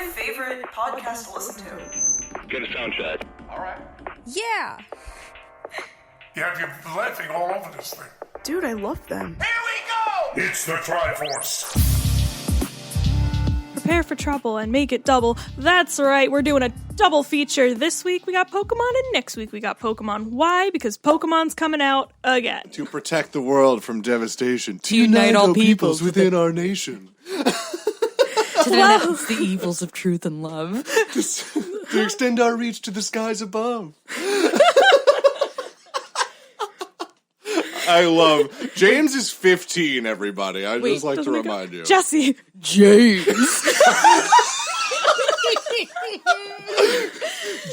favorite podcast to listen to. Get a sound check. All right. Yeah! Yeah, you're laughing all over this thing. Dude, I love them. Here we go! It's the Tryforce. Prepare for trouble and make it double. That's right, we're doing a double feature. This week we got Pokemon and next week we got Pokemon. Why? Because Pokemon's coming out again. To protect the world from devastation. To unite all peoples within our nation. To denounce the evils of truth and love. To extend our reach to the skies above. I love... James is 15, everybody. I'd just like to remind you. Jesse! James.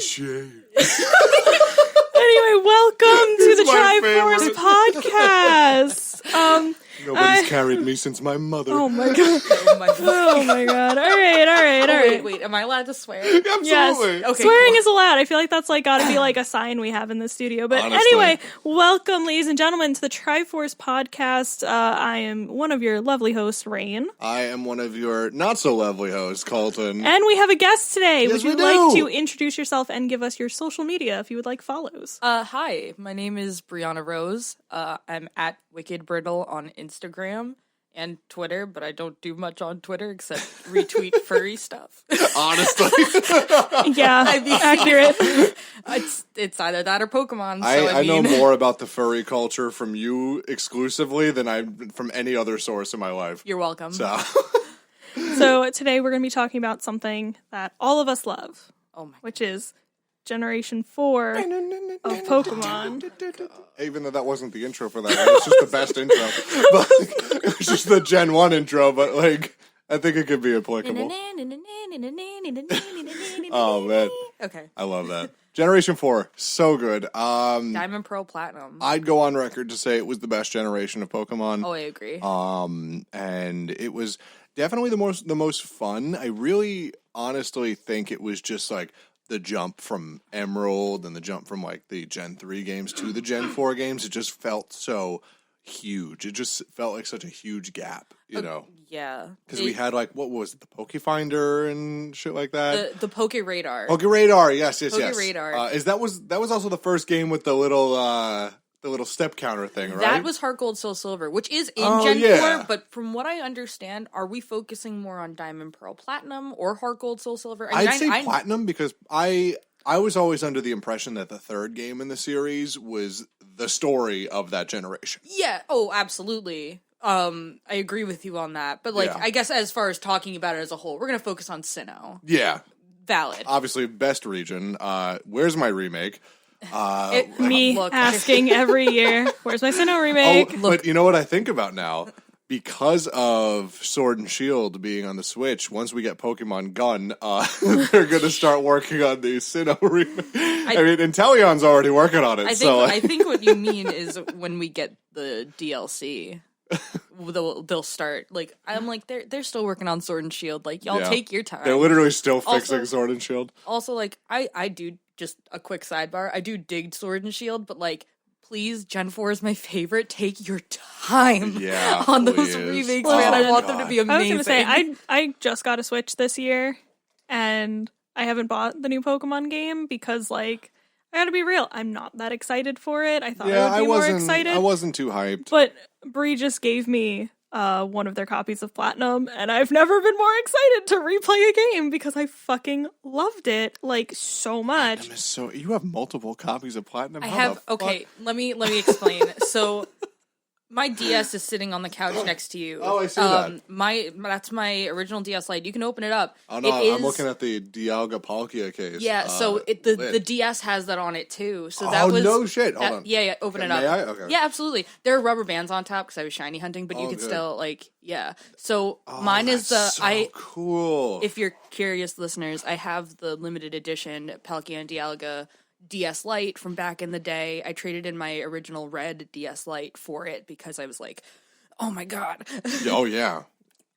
James. Anyway, welcome to the my Triforce podcast. Nobody's carried me since my mother. Oh my god. Oh my god. All right. Wait, am I allowed to swear? Absolutely. Yes. Okay, Swearing cool. is allowed. I feel like that's like gotta be like a sign we have in the studio. But Honestly. anyway, welcome, ladies and gentlemen, to the Triforce podcast. I am one of your lovely hosts, Rain. I am one of your not-so-lovely hosts, Colton. And we have a guest today. Yes, would you we like do. to introduce yourself and give us your social media if you would like follows? Hi, my name is Brianna Rose. I'm at Wicked Brittle on Instagram and Twitter, but I don't do much on Twitter except retweet furry stuff. Honestly. Yeah, accurate. It's either that or Pokemon. So I know more about the furry culture from you exclusively than from any other source in my life. You're welcome. So today we're going to be talking about something that all of us love, Oh my which is Generation 4 of Pokemon. Even though that wasn't the intro for that, it was just the best intro. But it was just the Gen 1 intro, but like, I think it could be applicable. Oh man, Okay. I love that. Generation 4, so good. Diamond, Pearl, Platinum. I'd go on record to say it was the best generation of Pokemon. Oh, I agree. And it was definitely the most fun. I really honestly think it was just like the jump from Emerald and the jump from like the Gen 3 games to the Gen 4 games. It just felt so huge. It just felt like such a huge gap, you know? Yeah. Because we had like, what was it, the Poke Finder and shit like that? The Poke Radar. Poke Radar, yes. Poke Radar. That was also the first game with the little step counter thing, right? That was Heart Gold, Soul Silver, which is in Gen 4, but from what I understand, are we focusing more on Diamond, Pearl, Platinum, or Heart Gold, Soul Silver? I'd say Platinum because I was always under the impression that the third game in the series was the story of that generation. Yeah, oh, absolutely. I agree with you on that. But, like, Yeah. I guess as far as talking about it as a whole, we're going to focus on Sinnoh. Yeah. Valid. Obviously, best region. Where's my remake? Me Look. asking every year, where's my Sinnoh remake? But you know what I think about now? Because of Sword and Shield being on the Switch, once we get Pokemon Gun, they're going to start working on the Sinnoh remake. I mean, Inteleon's already working on it. I think what you mean is when we get the DLC, they'll start. Like, I'm like, they're still working on Sword and Shield. Like, y'all take your time. They're literally still fixing Also- Sword and Shield. Also, like, I do, just a quick sidebar, I do dig Sword and Shield, but, like, please, Gen 4 is my favorite. Take your time on those remakes, man. I want them to be amazing. I was going to say, I just got a Switch this year, and I haven't bought the new Pokemon game because, like, I gotta be real, I'm not that excited for it. I thought I would be more excited. I wasn't too hyped. But Bree just gave me one of their copies of Platinum, and I've never been more excited to replay a game because I fucking loved it, like, so much. Platinum is so... You have multiple copies of Platinum? I How have, the fuck? okay, let me explain. So, my DS is sitting on the couch next to you. Oh, I see that. That's my original DS Lite. You can open it up. Oh, no, I'm looking at the Dialga Palkia case. Yeah, so the DS has that on it too. So that was no shit. Hold on. Yeah, open it May up. I? Okay. Yeah, absolutely. There are rubber bands on top because I was shiny hunting, but you could good. still like So mine is That's the so cool. If you're curious, listeners, I have the limited edition Palkia and Dialga DS Lite from back in the day. I traded in my original red DS Lite for it because I was like, oh my god. Oh yeah.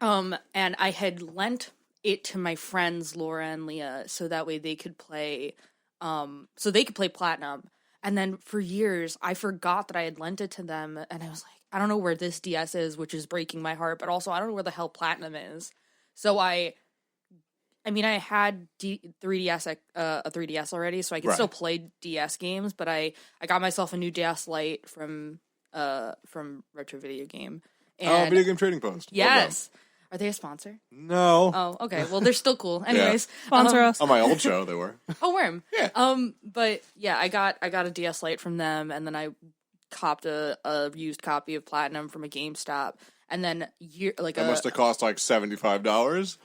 And I had lent it to my friends Laura and Leah so that way they could play Platinum. And then for years I forgot that I had lent it to them, and I was like, I don't know where this DS is, which is breaking my heart, but also I don't know where the hell Platinum is. So I I mean, I had 3DS, a 3DS already, so I could still play DS games. But I got myself a new DS Lite from Retro Video Game. And Video Game Trading Post. yes, are they a sponsor? No. Oh, okay. Well, they're still cool. Anyways, Sponsor us. On my old show, they were. Oh, Worm. Yeah. But yeah, I got a DS Lite from them, and then I copped a used copy of Platinum from a GameStop, and then That must have cost like $75.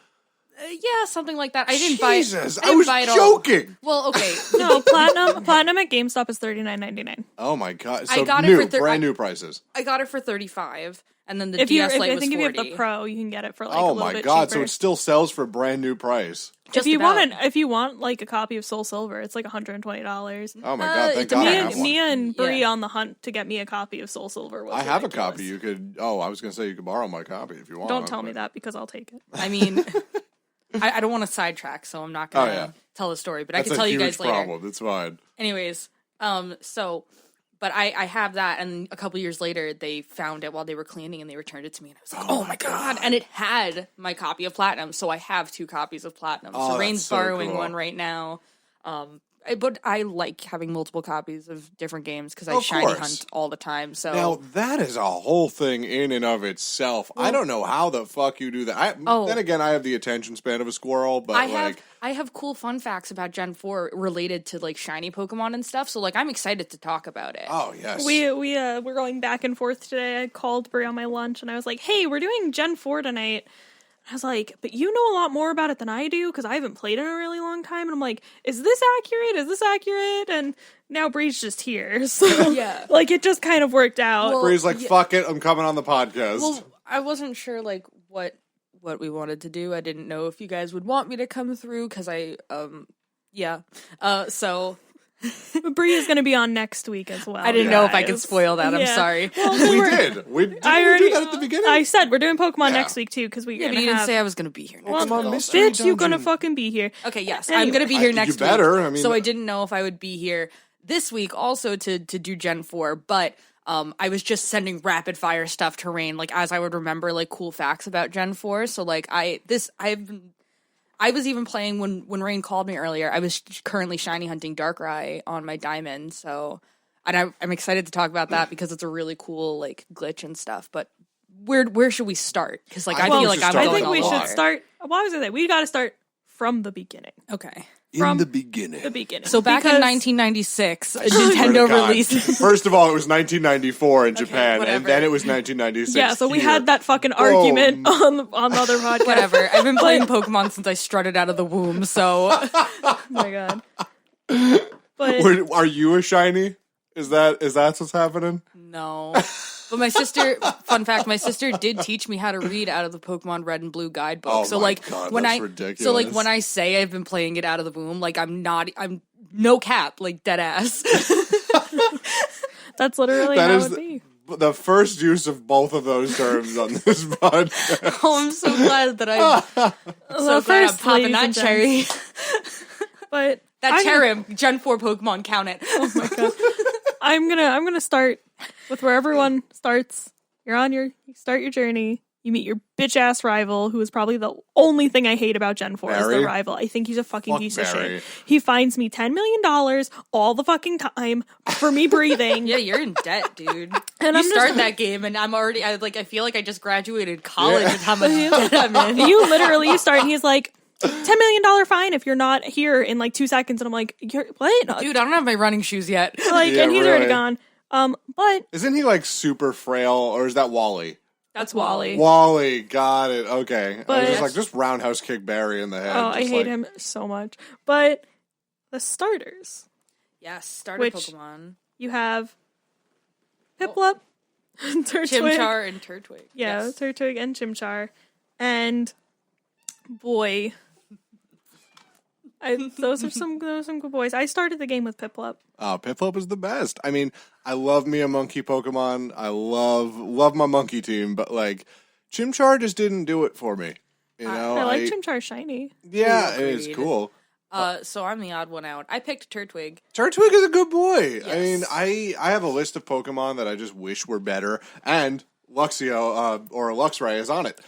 Yeah, something like that. I didn't Jesus, buy. I was buy it all. joking. Well, okay. No, platinum at GameStop is $39.99. Oh my god! So I got new, it for brand new prices. I got it for $35, and then the If DS Lite I was think $40. if you have the Pro, you can get it for like a Oh little my bit god! cheaper. So it still sells for brand new price. Just if you about. if you want like a copy of Soul Silver, it's like $120. Oh my god! Thank it God I depends. have one. Mia and Bree Yeah. on the hunt to get me a copy of Soul Silver. Was I have a ridiculous. copy. You could. Oh, I was gonna say you could borrow my copy if you want. Don't tell me that because I'll take it. I mean, I don't want to sidetrack, so I'm not gonna tell the story. But That's I can tell you guys huge later. problem. That's fine. Anyways, but I have that, and a couple years later, they found it while they were cleaning, and they returned it to me, and I was like, oh my god! And it had my copy of Platinum, so I have 2 copies of Platinum. Oh, So that's Rain's so borrowing cool. one right now. But I like having multiple copies of different games because I Of shiny course. hunt all the time. So Now that is a whole thing in and of itself. I don't know how the fuck you do that. Then again, I have the attention span of a squirrel, but I have cool fun facts about Gen 4 related to like shiny Pokemon and stuff. So like I'm excited to talk about it. oh yes, We're going back and forth today. I called Brie on my lunch and I was like, "Hey, we're doing Gen 4 tonight." I was like, "But you know a lot more about it than I do because I haven't played in a really long time." And I'm like, "Is this accurate? Is this accurate?" And now Bree's just here, so Yeah. like it just kind of worked out. Well, Bree's like, fuck it, I'm coming on the podcast. Well, I wasn't sure like what we wanted to do. I didn't know if you guys would want me to come through because so Bree is going to be on next week as well. I didn't know if I could guys. spoil that. I'm Yeah. sorry. Well, we we're- did. We did. I We already do that at the beginning. I said we're doing Pokemon Yeah. next week too because we Yeah, but gonna you didn't have. say I was going to be here. Well, Pokemon Mystery bitch, you gonna Dungeon. fucking be here. Okay, yes, Anyway. I'm going to be here You next better, week. I mean- so I didn't know if I would be here this week also to do Gen 4, but I was just sending rapid fire stuff to Rain, like as I would remember like cool facts about Gen 4. So like I was even playing when Rain called me earlier. I was currently shiny hunting Darkrai on my diamond, so and I'm excited to talk about that because it's a really cool like glitch and stuff. But where should we start? Because like I Well, feel like I'm start going I think all we over. should start. Why was it? We got to start from the beginning. Okay. from in the beginning. The beginning. So back in Because- 1996, Swear to Nintendo God. released. First of all, it was 1994 in Japan, and whatever. then it was 1996. Yeah, so we here. had that fucking argument on the other podcast. Whatever. I've been playing Pokemon since I strutted out of the womb, so Oh my god. But Are you a shiny? Is that what's happening? no. But my sister, fun fact, my sister did teach me how to read out of the Pokemon Red and Blue guidebook. Oh so my like God, when that's I ridiculous. so like when I say I've been playing it out of the womb, like I'm no cap, like dead ass. that's literally That how is it would be. the first use of both of those terms on this podcast. Oh, I'm so glad that I'm so glad I'm first, popping ladies that and cherry. But That I'm- cherry, Gen 4 Pokemon, count it. Oh my god. I'm gonna start with where everyone starts. You start your journey. You meet your bitch ass rival, who is probably the only thing I hate about Gen 4 is Barry? the rival. I think he's a fucking Fuck piece of Barry. shit. He finds me $10 million all the fucking time for me breathing. Yeah, you're in debt, dude. And You I'm start just- that game, and I feel like I just graduated college Yeah. with how much debt I'm in. You start and he's like, $10 million fine if you're not here in like 2 seconds. And I'm like, what? Dude, I don't have my running shoes yet. Like, Yeah, and he's already right. gone. But Isn't he like super frail, or is that Wally? that's Wally. Wally, got it. Okay, I was But- just like, just roundhouse kick Barry in the head. Oh, I just hate like- him so much. But the starters, Yes, starter Which- Pokemon. you have Piplup, Turtwig, Chimchar and Turtwig. yeah, Yes. Turtwig and Chimchar, and boy, those are some good boys. I started the game with Piplup. Oh, Piplup is the best. I mean, I love me a monkey Pokemon. I love my monkey team, but like Chimchar just didn't do it for me. You know, I like Chimchar shiny. Yeah, Ooh, it is agreed. cool. So I'm the odd one out. I picked Turtwig. Turtwig is a good boy. I Yes. mean, I have a list of Pokemon that I just wish were better, and Luxio or Luxray is on it.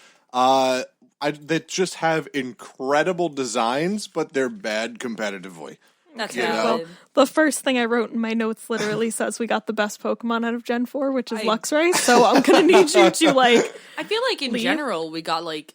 that just have incredible designs, but they're bad competitively. That's You know? valid. The first thing I wrote in my notes literally says we got the best Pokemon out of Gen 4, which is Luxray. So I'm going to need you to, like... I feel like in general we got like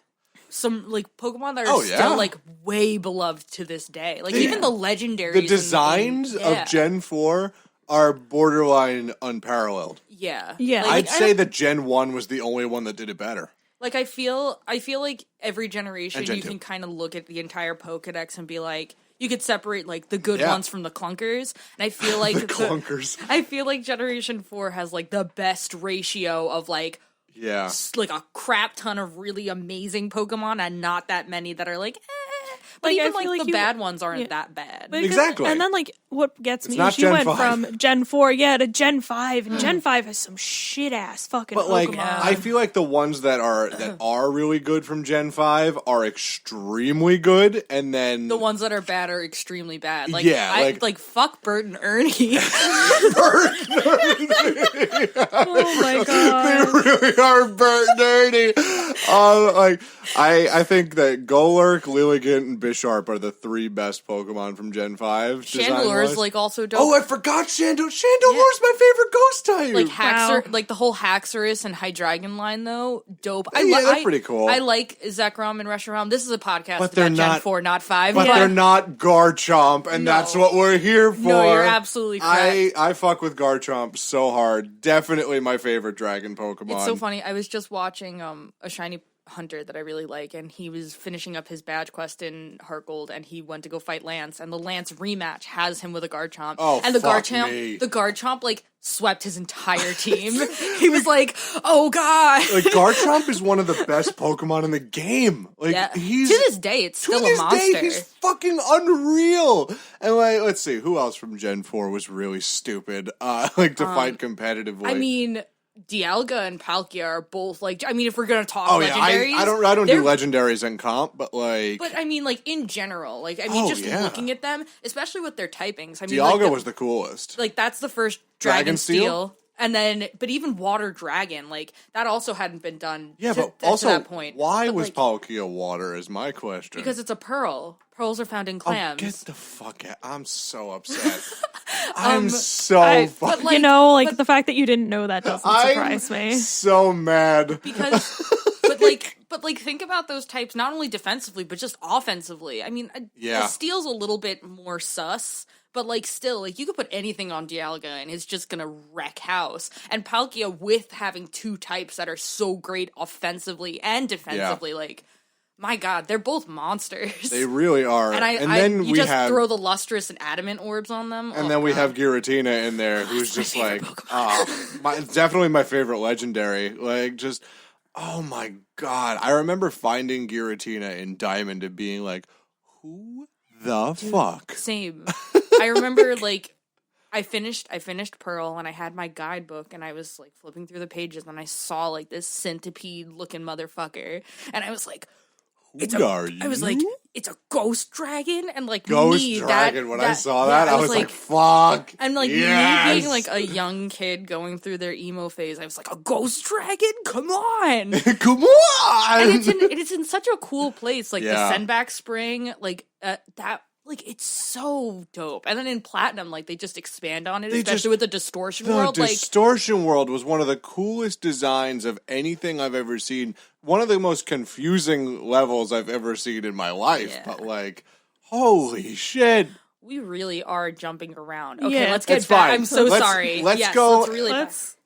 some like Pokemon that are Oh, yeah. still like way beloved to this day. Like even the legendaries. The designs of Gen 4 are borderline unparalleled. Yeah. Yeah. Like, I'd say that Gen 1 was the only one that did it better. Like I feel like every generation And Gen you 2. can kind of look at the entire Pokedex and be like, you could separate like the good ones from the clunkers. And I feel like Clunkers. I feel like Generation 4 has like the best ratio of like Yeah. like a crap ton of really amazing Pokemon and not that many that are like, But Like, I even feel like like the you- bad ones aren't yeah. that bad. Because- Exactly. And then, like, what gets me not is you Gen went 5. from Gen 4, to Gen 5, and Gen 5 has some shit-ass fucking But like, Pokemon. I feel like the ones that are really good from Gen 5 are extremely good, and then The ones that are bad are extremely bad. Like, Yeah, I, like- fuck Bert and Ernie. oh my god. really are Bert and Ernie. Like I think that Golurk, Lilligant, and Bisharp are the three best Pokemon from Gen 5. Chandelure's design-wise. like also dope. Oh, I forgot Chandelure. Chandelure's my favorite ghost type. Like Wow. like the whole Haxorus and Hydreigon line though, dope. Yeah, they're pretty cool. I like Zekrom and Reshiram. This is a podcast But they're about Gen not- 4, not 5. but they're not Garchomp, and No. that's what we're here for. No, you're absolutely correct. I fuck with Garchomp so hard. Definitely my favorite dragon Pokemon. It's so funny. I was just watching a shiny hunter that I really like, and he was finishing up his badge quest in Heart Gold, and he went to go fight Lance, and the Lance rematch has him with a Garchomp. Oh, and the fuck Garchomp, me. the Garchomp like swept his entire team. He was like, "Oh god!" Like Garchomp is one of the best Pokemon in the game. Like Yeah. he's To this day, it's to still a this monster. day, he's fucking unreal. And like, let's see, who else from Gen 4 was really stupid? Like to fight competitively. I mean, Dialga and Palkia are both like. I mean, if we're gonna talk oh yeah, legendaries, I don't they're- do legendaries in comp, but like But I mean, like in general, like I mean, Oh, just yeah. looking at them, especially with their typings. I mean, Dialga like, was the coolest. like that's the first Dragon Dragon Steel? Steel, and then but even Water Dragon, like that also hadn't been done. Yeah, to, but to also, that point. why But, was like, Palkia water? Is my question. Because it's a pearl. Pearls are found in Oh, clams. get the fuck out! I'm so upset. I'm so but, fucking like, you know, like, but- the fact that you didn't know that doesn't surprise I'm me. so mad. because but like think about those types not only defensively but just offensively. I mean, Yeah. a Steel's a little bit more sus, but like still, like you could put anything on Dialga and it's just gonna wreck house. And Palkia, with having two types that are so great offensively and defensively, like my god, they're both monsters. They really are. and then you we just have throw the lustrous and adamant orbs on them. And Oh, then we God. have Giratina in there, who's just like, definitely my favorite legendary. Like, just, oh my god! I remember finding Giratina in Diamond and being like, who the fuck? Same. I remember like I finished Pearl and I had my guidebook and I was like flipping through the pages and I saw like this centipede looking motherfucker and I was like, Who are you? I was like, it's a ghost dragon, and like Ghost me, Dragon. When I that- saw yeah, that, I was like, fuck. and like yes! me being like a young kid going through their emo phase, I was like, a ghost dragon? Come on! Come on! And it's in such a cool place, like Yeah. the Sendback Spring, like that. Like it's so dope, and then in Platinum, like they just expand on it, They especially just- with the Distortion The World. Like Distortion World was one of the coolest designs of anything I've ever seen. One of the most confusing levels I've ever seen in my life. Yeah. But like, holy shit! we really are jumping around. Okay, Yeah. let's get It's back. fine. I'm so Let's- sorry. let's Yes, go- Let's really Let's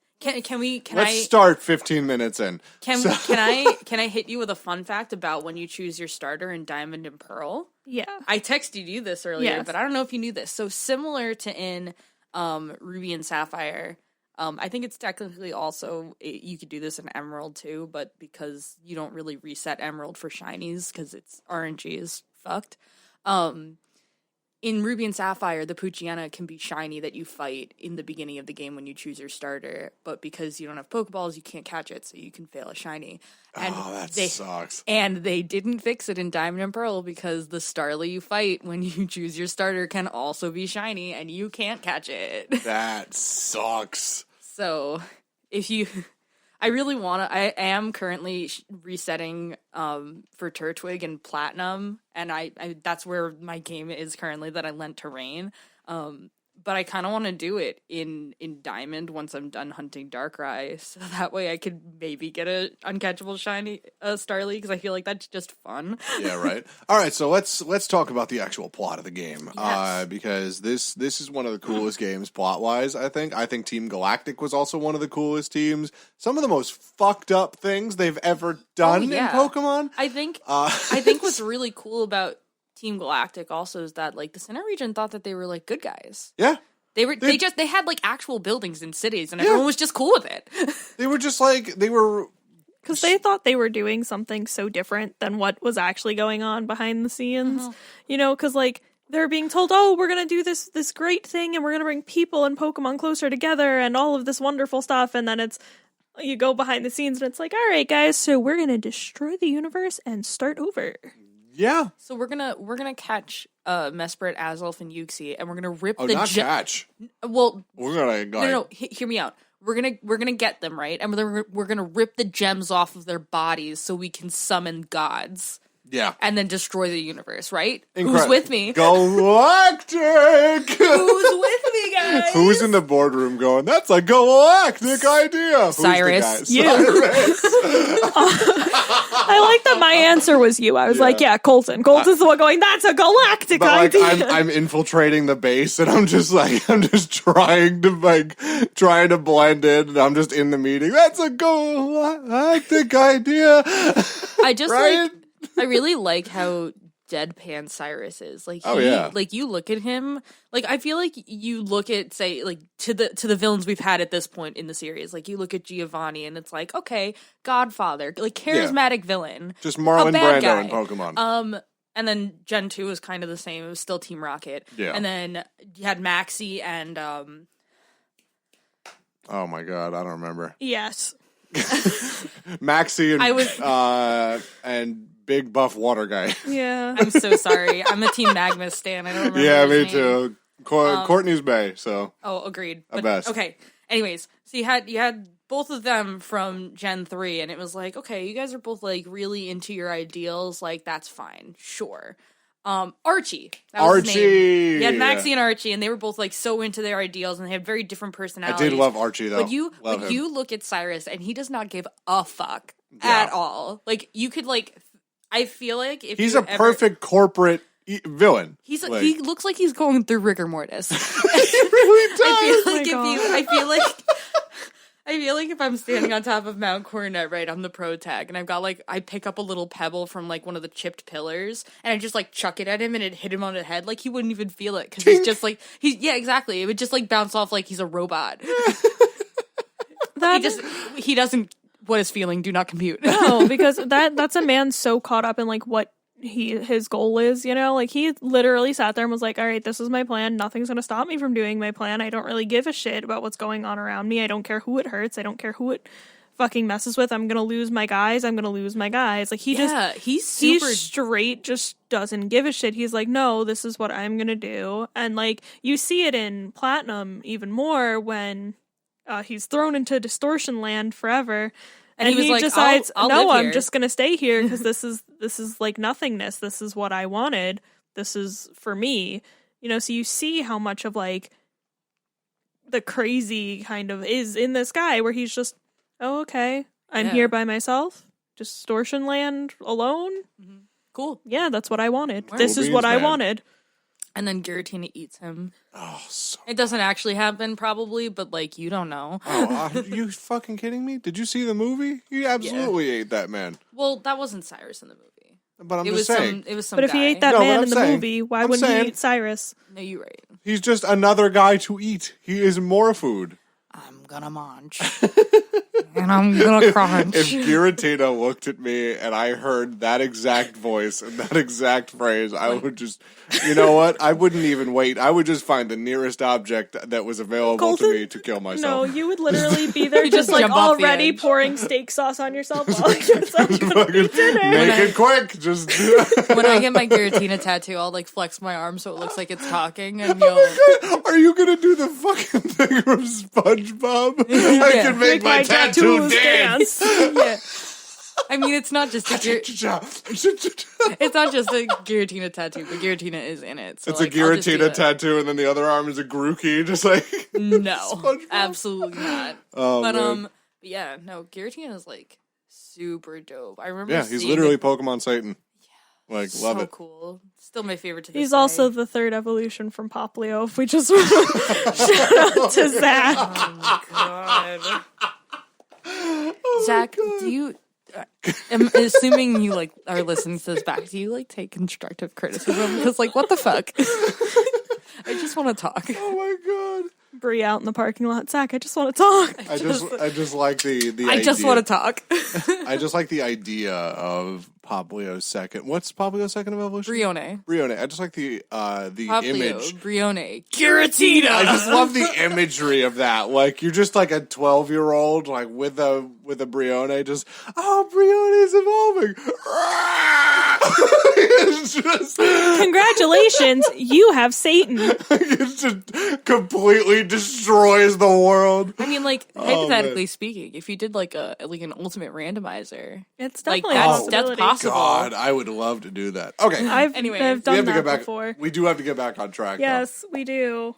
Let's start 15 minutes in. can I hit you with a fun fact about when you choose your starter in Diamond and Pearl? Yeah. I texted you this earlier, Yes. but I don't know if you knew this. So similar to in Ruby and Sapphire, I think it's technically also you could do this in Emerald too, but because you don't really reset Emerald for shinies because it's RNG is fucked. In Ruby and Sapphire, the Poochyena can be shiny that you fight in the beginning of the game when you choose your starter, but because you don't have Pokeballs, you can't catch it, so you can fail a shiny. And Oh, that they, sucks. And they didn't fix it in Diamond and Pearl because the Starly you fight when you choose your starter can also be shiny, and you can't catch it. That sucks. So, if you... I really want to. I am currently resetting for Turtwig and Platinum, and I that's where my game is currently that I lent to Rain. But I kind of want to do it in Diamond once I'm done hunting Darkrai, so that way I could maybe get a uncatchable shiny Starly, because I feel like that's just fun. Yeah, right. All right, so let's talk about the actual plot of the game, Yes. because this is one of the coolest games plot wise. I think Team Galactic was also one of the coolest teams. Some of the most fucked up things they've ever done in Pokemon. I think what's really cool about Team Galactic also is that like the Sinnoh region thought that they were like good guys. Yeah. They had like actual buildings in cities and everyone was just cool with it. They were just like because they thought they were doing something so different than what was actually going on behind the scenes. You know, because like they're being told, oh, we're gonna do this great thing and we're gonna bring people and Pokemon closer together and all of this wonderful stuff, and then you go behind the scenes and it's like, all right, guys, so we're gonna destroy the universe and start over. Yeah. So we're gonna catch Mesprit, Azelf, and Uxie, and we're gonna rip catch. Well, we're gonna no. Hear me out. We're gonna get them right, and we're gonna rip the gems off of their bodies so we can summon gods. Yeah. And then destroy the universe, right? Incredible. Who's with me? Galactic! Who's with me, guys? Who's in the boardroom going, that's a galactic idea? Cyrus. Who's the guy? You. I like that my answer was you. I was like, yeah, Colton's the one going, that's a galactic but idea. like I'm infiltrating the base and I'm just trying to blend in and I'm just in the meeting. That's a galactic idea. I just right? I really like how deadpan Cyrus is. Like, like you look at him, like I feel like you look at, say, like to the villains we've had at this point in the series. Like you look at Giovanni and it's like, okay, Godfather, like charismatic villain, just Marlon Brando guy. in Pokemon. And then Gen 2 was kind of the same. It was still Team Rocket. Yeah. And then you had Maxie and oh my god, I don't remember. Yes. Maxie and big buff water guy. Yeah. I'm so sorry. I'm a Team Magma stan. I don't remember. Yeah, his me name. too. Courtney's Bay, so. Oh, agreed. But, best. Okay. Anyways, so you had both of them from Gen 3, and it was like, okay, you guys are both like really into your ideals. Like, that's fine. Sure. Archie. That was his name. You had Maxie and Archie, and they were both like so into their ideals, and they had very different personalities. I did love Archie though. But you look at Cyrus, and he does not give a fuck at all. Like you could like, I feel like if he's a perfect corporate villain. He looks like he's going through rigor mortis. He really does. I feel like if I'm standing on top of Mount Coronet, right, I'm the pro tag, and I've got like, I pick up a little pebble from like one of the chipped pillars, and I just like chuck it at him, and it hit him on the head, like he wouldn't even feel it, because he's just like, yeah, exactly, it would just like bounce off like he's a robot. He doesn't, what is feeling, do not compute. No, because that's a man so caught up in like what his goal is, you know, like he literally sat there and was like, all right, this is my plan, nothing's gonna stop me from doing my plan, I don't really give a shit about what's going on around me, I don't care who it hurts, I don't care who it fucking messes with, I'm gonna lose my guys, like he's straight, just doesn't give a shit. He's like, no, this is what I'm gonna do. And like you see it in Platinum even more when he's thrown into Distortion Land forever. And he like, decides, no, I'm just going to stay here because this is like nothingness. This is what I wanted. This is for me. You know, so you see how much of like the crazy kind of is in this guy where he's just, oh, okay, I'm here by myself. Distortion Land alone. Mm-hmm. Cool. Yeah, that's what I wanted. Wow. This is what I wanted. And then Giratina eats him. Oh, it doesn't actually happen, probably, but like you don't know. Are you fucking kidding me? Did you see the movie? He absolutely ate that man. Well, that wasn't Cyrus in the movie. But I'm just saying. It was some. But if guy. he ate that man in the movie, why wouldn't he eat Cyrus? No, you're right. He's just another guy to eat. He is more food. I'm gonna munch. And I'm gonna crunch. If Giratina looked at me and I heard that exact voice and that exact phrase, I would just, you know what? I wouldn't even wait. I would just find the nearest object that was available to me to kill myself. No, you would literally be there just like already pouring steak sauce on yourself while it's gonna be dinner. Make it quick. Just when I get my Giratina tattoo, I'll like flex my arm so it looks like it's talking, and are you gonna do the fucking thing from SpongeBob? I can make my tattoo to dance. Yeah. I mean, it's not just it's not just a Giratina tattoo, but Giratina is in it. So It's like, a I'll just do Giratina that. tattoo, and then the other arm is a Grookey, just like No, SpongeBob. absolutely not. Oh, But man. yeah, no, Giratina is like super dope. I remember. Yeah, he's seeing literally it. Pokemon Satan. Like, love So it. cool. Still my favorite to this He's day. also the third evolution from Poplio. If we just want to shout out to Zach. God. Zach, do you? I'm assuming you like are listening to this back. Do you like take constructive criticism? Because like, what the fuck? I just want to talk. Oh my god. Bree out in the parking lot. Zach, I just want to talk. I just like the I idea. just want to talk. I just like the idea of Poplio's second. What's Poplio's second evolution? Brione. Brione. I just like the Poplio, image. Brione. Giratina! I just love the imagery of that. Like you're just like a 12-year-old, like with a Brione, just Brione's evolving. It's just Congratulations, you have Satan. it just completely destroys the world. I mean, like, Oh, hypothetically man. speaking, if you did like an ultimate randomizer, It's like definitely a that's possibility. possible. God, I would love to do that. Okay, Anyway, I've we done have to that get back. before. We do have to get back on track. though. Yes, we do.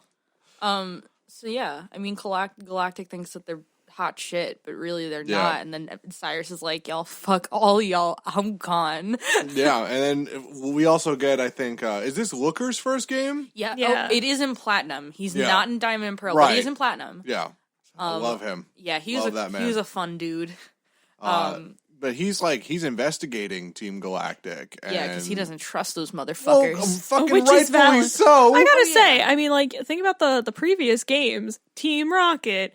So yeah, I mean, Galactic thinks that they're hot shit, but really they're Yeah. not. And then Cyrus is like, "Y'all, fuck all y'all, I'm gone." Yeah, and then we also get, I think, is this Looker's first game? Yeah, Yeah. Oh, it is in Platinum. He's Yeah. not in Diamond and Pearl, but Right. he is in Platinum. Yeah, I love him. Yeah, he Love was that man. he was a fun dude. But he's investigating Team Galactic. And Yeah, because he doesn't trust those Well, motherfuckers. fucking Which is rightfully valid. so. I gotta yeah. say, I mean, like, think about the previous games. Team Rocket,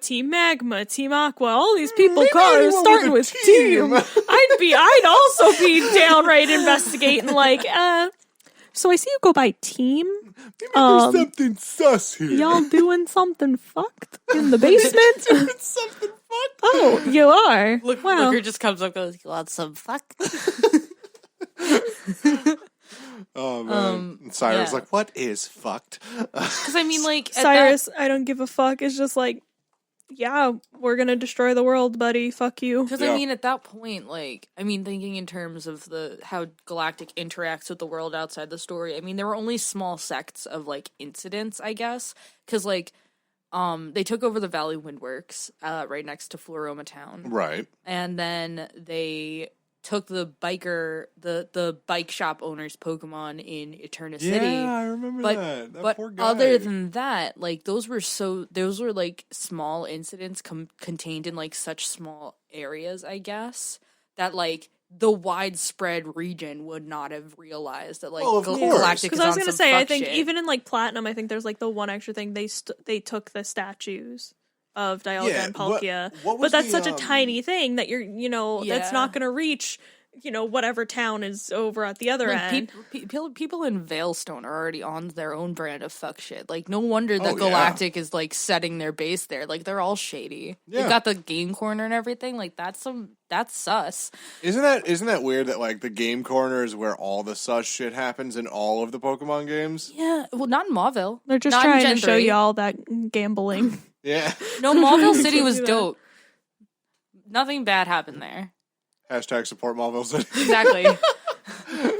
Team Magma, Team Aqua, all these people Maybe anyone starting with with a team. team. I'd also be downright investigating, like, so I see you go by Team. Maybe there's something sus here. Y'all doing something fucked in the basement? There's something fucked. Oh, you are. Wow. Looker just comes up and goes, "You want some fuck?" Oh man, and Cyrus yeah. like, what is fucked? Because I mean, like, at Cyrus, I don't give a fuck. It's just like, yeah, we're gonna destroy the world, buddy. Fuck you. Because Yeah. I mean, at that point, like, I mean, thinking in terms of how Galactic interacts with the world outside the story. I mean, there were only small sects of like incidents, I guess, because like, they took over the Valley Windworks, right next to Floroma Town, Right. and then they took the the bike shop owner's Pokemon in Eterna City. Yeah, I remember But that. That but poor guy. other than that, like those were like small incidents contained in like such small areas, I guess, that like the widespread region would not have realized that like Well, of course. Galactic Because is I was on gonna some say, I fuck think shit. even in like Platinum, I think there's like the one extra thing they took the statues of Dialga Yeah, and Palkia, what was but that's the, such a tiny thing that you're that's Yeah. not gonna reach whatever town is over at the other Like, end. people in Veilstone are already on their own brand of fuck shit. Like, no wonder that Oh, yeah. Galactic is like setting their base there. Like, they're all shady. Yeah. They've got the game corner and everything. Like, that's sus. Isn't that weird that like the game corner is where all the sus shit happens in all of the Pokemon games? Yeah. Well, not in Mauville. They're just Not in trying Gen to show 3. y'all that gambling. Yeah. No, Mauville City was Do that. dope. Nothing bad happened there. Hashtag support Marvel City. Exactly.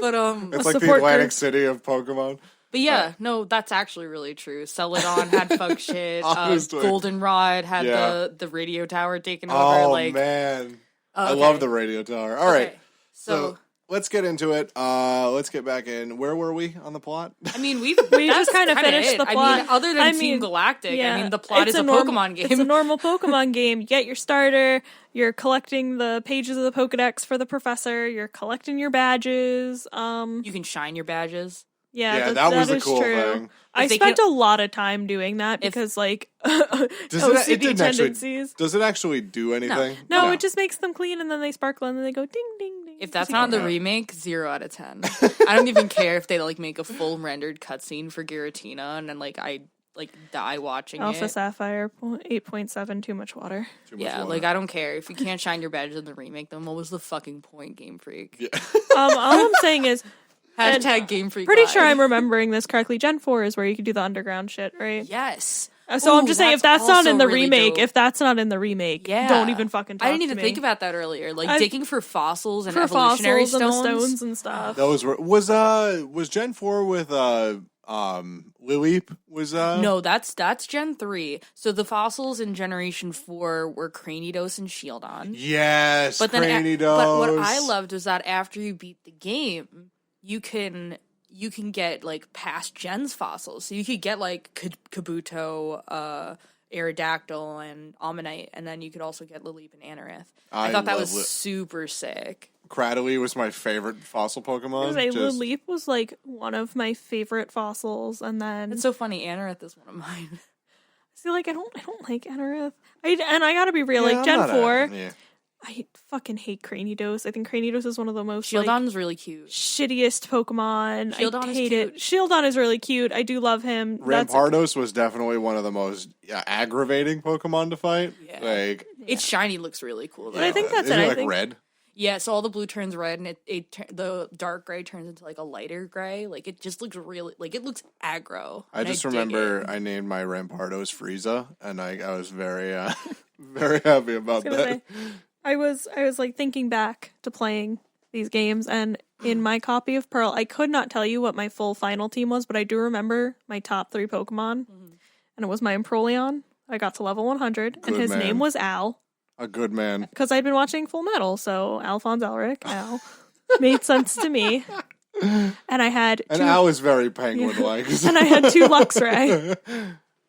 But It's like the support Atlantic group. City of Pokemon. But yeah, no, that's actually really true. Celadon had fuck shit. Honestly. Goldenrod had Yeah. the radio tower taken over. Oh like, man, I okay. love the radio tower. All right, Okay. so let's get into it. Let's get back in. Where were we on the plot? I mean, we just kinda finished the I plot. mean, other than I Team mean, Galactic, yeah, I mean, the plot it's is a normal- Pokemon game. It's a normal Pokemon game. You get your starter. You're collecting the pages of the Pokedex for the professor. You're collecting your badges. You can shine your badges. Yeah, that was the is cool true. thing. I If they spent can- a lot of time doing that because, like, Does OCD it didn't actually? tendencies. Does it actually do anything? No, it just makes them clean, and then they sparkle, and then they go ding, ding, ding. If that's So not the Yeah. remake, 0 out of 10. I don't even care if they like make a full rendered cutscene for Giratina, and then like I like die watching Alpha it. Sapphire 8.7, too much water. Too much Yeah, water. like I don't care if you can't shine your badges in the remake. Then what was the fucking point, Game Freak? Yeah. All I'm saying is, Hashtag Game Freak. pretty live. sure I'm remembering this correctly. Gen 4 is where you can do the underground shit, right? Yes. So I'm just saying, if that's not also in the really remake, dope. if that's not in the remake, Yeah. don't even fucking talk I didn't even to me. think about that earlier. Like, I- digging for fossils and for evolutionary fossils and the stones. stones and stuff. Those was Gen 4 with Lilleep was No, that's Gen 3. So the fossils in Generation 4 were Cranidos and Shieldon. Yes, But then, Cranidos. but what I loved was that after you beat the game, you can get like past gens fossils. So you could get like Kabuto, Aerodactyl, and Ammonite, and then you could also get Lilleep and Anorith. I thought that was super sick. Cradily was my favorite fossil Pokemon. Lilleep was like one of my favorite fossils, and then It's so funny. Anorith is one of mine. see, like I don't like Anorith. I gotta be real, like I'm Gen not 4. yeah. I fucking hate Cranidos. I think Cranidos is one of the most Shieldon's really cute. shittiest Pokemon. Shieldon I is hate cute. it. Shieldon is really cute. I do love him. Rampardos was definitely one of the most aggravating Pokemon to fight. Yeah. Like, Its shiny looks really cool. Though. But I think that's isn't it. it I like think red? Yeah, so all the blue turns red, and the dark gray turns into like a lighter gray. Like it just looks really like it looks aggro. I and just dig remember it. I named my Rampardos Frieza, and I was very very happy about gonna that. say, I was like thinking back to playing these games, and in my copy of Pearl, I could not tell you what my full final team was, but I do remember my top 3 Pokemon, and it was my Empoleon. I got to level 100, and Good his man. name was Al, A good man. because I'd been watching Full Metal, so Alphonse Elric, Al, made sense to me. And I had And two, Al is very penguin-like. and I had 2 Luxray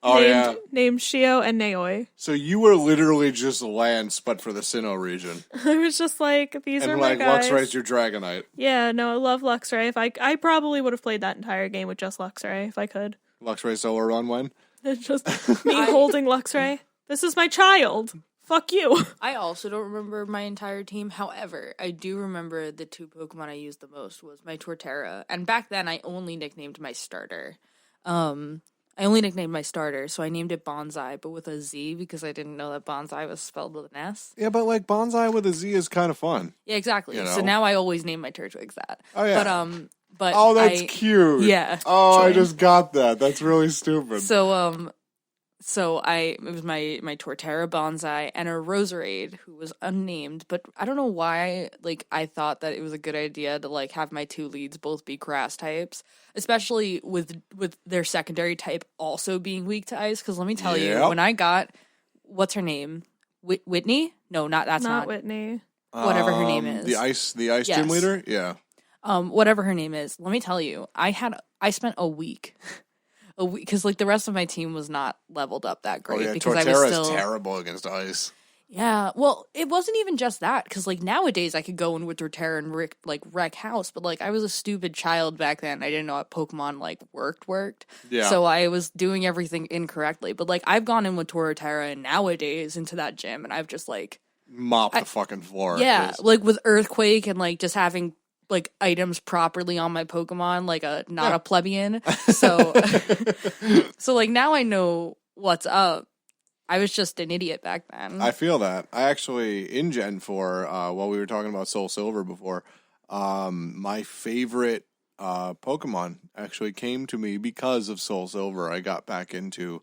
Oh yeah. named Shio and Naoi. So you were literally just Lance, but for the Sinnoh region, I was just like, these are and my like guys. Luxray's your Dragonite. Yeah, no, I love Luxray. If I probably would have played that entire game with just Luxray if I could. Luxray solo run when? It's just me holding Luxray. This is my child. Fuck you. I also don't remember my entire team. However, I do remember the 2 Pokemon I used the most was my Torterra, and back then I only nicknamed my starter. So I named it Bonsai, but with a Z because I didn't know that Bonsai was spelled with an S. Yeah, but like Bonsai with a Z is kind of fun. Yeah, exactly. You So know? now I always name my Turtwigs that. Oh, yeah. But Oh, that's cute. Yeah. Oh, I just got that. That's really stupid. So it was my Torterra Bonsai and a Roserade who was unnamed, but I don't know why like I thought that it was a good idea to like have my 2 leads both be grass types, especially with their secondary type also being weak to ice. Because let me tell you, when I got what's her name, Whitney? No, that's not Whitney. Whatever her name is. The ice Yes. gym leader? Yeah. Whatever her name is. Let me tell you, I spent a week. Because like the rest of my team was not leveled up that great because I was Torterra still is terrible against ice. Yeah, well, it wasn't even just that because like nowadays I could go in with Torterra and wreck house, but like I was a stupid child back then. I didn't know how Pokemon like worked. Yeah. So I was doing everything incorrectly. But like I've gone in with Torterra nowadays into that gym, and I've just like Mop the fucking floor. yeah, 'cause- like with Earthquake and like just having like items properly on my Pokemon, like not a plebeian. So so like now I know what's up. I was just an idiot back then. I feel that. I actually, in Gen 4, while we were talking about Soul Silver before, my favorite Pokemon actually came to me because of Soul Silver. I got back into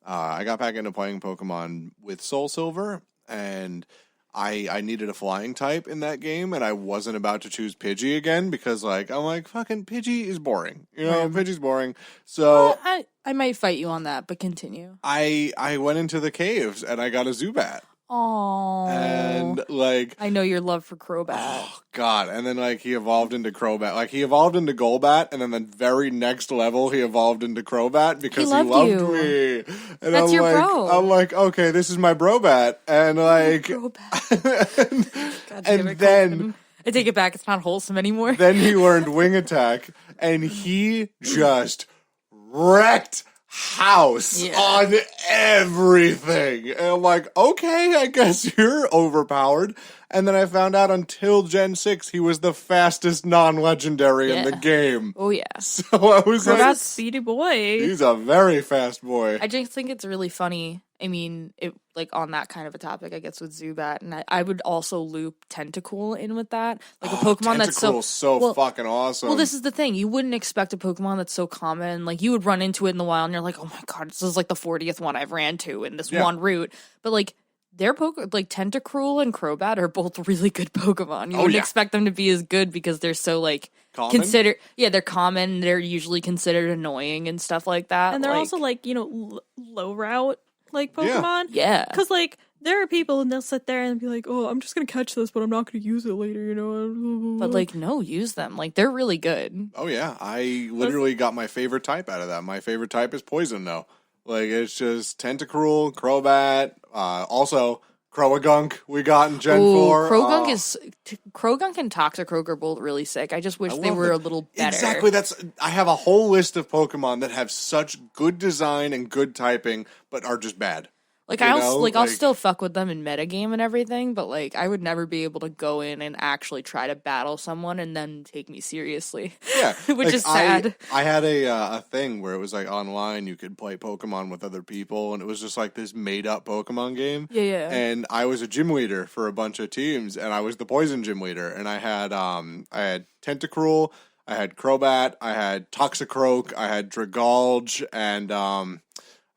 playing Pokemon with Soul Silver, and I needed a flying type in that game, and I wasn't about to choose Pidgey again because, like, I'm like, fucking Pidgey is boring. You know, Pidgey's boring. So I might fight you on that, but continue. I went into the caves and I got a Zubat. Oh, And like, I know your love for Crobat. oh god! And then like he evolved into Crobat. Like he evolved into Golbat, and then the very next level he evolved into Crobat because he loved loved you. me. And That's I'm your like, bro. I'm like, okay, this is my Brobat, and like, Crobat. God damn and it, then. Colton. I take it back. It's not wholesome anymore. Then he learned Wing Attack, and he just wrecked house Yeah. on everything. And I'm like, okay, I guess you're overpowered. And then I found out until Gen 6, he was the fastest non-legendary in the Yeah. game. Oh yeah. So I was Crobat's like, Speedy boy. he's a very fast boy. I just think it's really funny I mean, it like on that kind of a topic, I guess with Zubat, and I would also loop Tentacool in with that, like a Pokemon that's so fucking awesome. Well, this is the thing: you wouldn't expect a Pokemon that's so common. Like you would run into it in the wild, and you're like, "Oh my god, this is like the 40th one I've ran to in this one route." But like their like Tentacruel and Crobat are both really good Pokemon. You wouldn't expect them to be as good because they're so like common? they're common. They're usually considered annoying and stuff like that. And they're also like, you know, low route like Pokemon. Yeah. Because like there are people and they'll sit there and be like, oh, I'm just gonna catch this, but I'm not gonna use it later, you know. But like, no, use them. Like they're really good. Oh yeah, I literally got my favorite type out of that. My favorite type is poison though. Like it's just Tentacruel, Crobat, also Croagunk we got in Gen 4. Croagunk and Toxicroak are both really sick. I just wish they were a little better. Exactly, I have a whole list of Pokemon that have such good design and good typing, but are just bad. Like I'll still fuck with them in metagame and everything, but like I would never be able to go in and actually try to battle someone and then take me seriously. Yeah, which is sad. I had a thing where it was like online you could play Pokemon with other people, and it was just like this made up Pokemon game. Yeah. And I was a gym leader for a bunch of teams, and I was the poison gym leader, and I had Tentacruel, I had Crobat, I had Toxicroak, I had Dragalge, and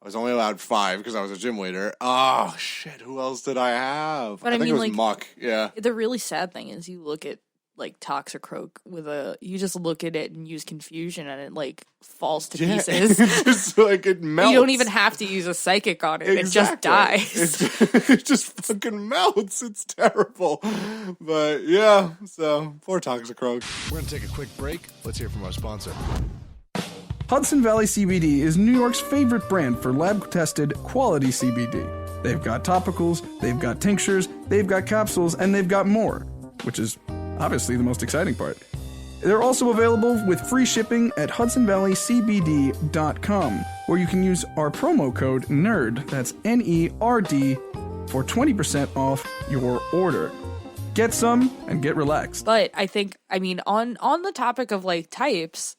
I was only allowed 5 because I was a gym leader. Oh, shit. Who else did I have? But I think it was Muck. Yeah. The really sad thing is you look at, like, Toxicroak you just look at it and use confusion and it, like, falls to pieces. Just, like, it melts. You don't even have to use a psychic on it. Exactly. It just dies. It just fucking melts. It's terrible. But, yeah. So, poor Toxicroak. We're going to take a quick break. Let's hear from our sponsor. Hudson Valley CBD is New York's favorite brand for lab-tested quality CBD. They've got topicals, they've got tinctures, they've got capsules, and they've got more, which is obviously the most exciting part. They're also available with free shipping at hudsonvalleycbd.com, where you can use our promo code NERD, that's N-E-R-D, for 20% off your order. Get some and get relaxed. But I think, I mean, on the topic of, like, types,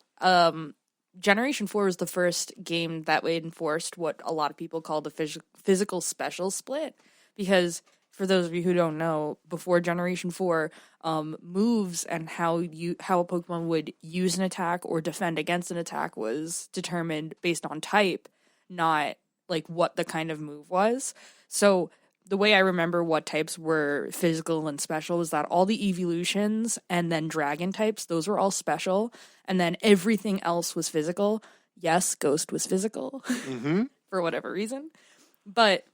Generation 4 was the first game that enforced what a lot of people call the physical special split, because for those of you who don't know, before Generation 4, moves and how a Pokemon would use an attack or defend against an attack was determined based on type, not like what the kind of move was. So the way I remember what types were physical and special was that all the evolutions and then dragon types, those were all special. And then everything else was physical. Yes, Ghost was physical for whatever reason. But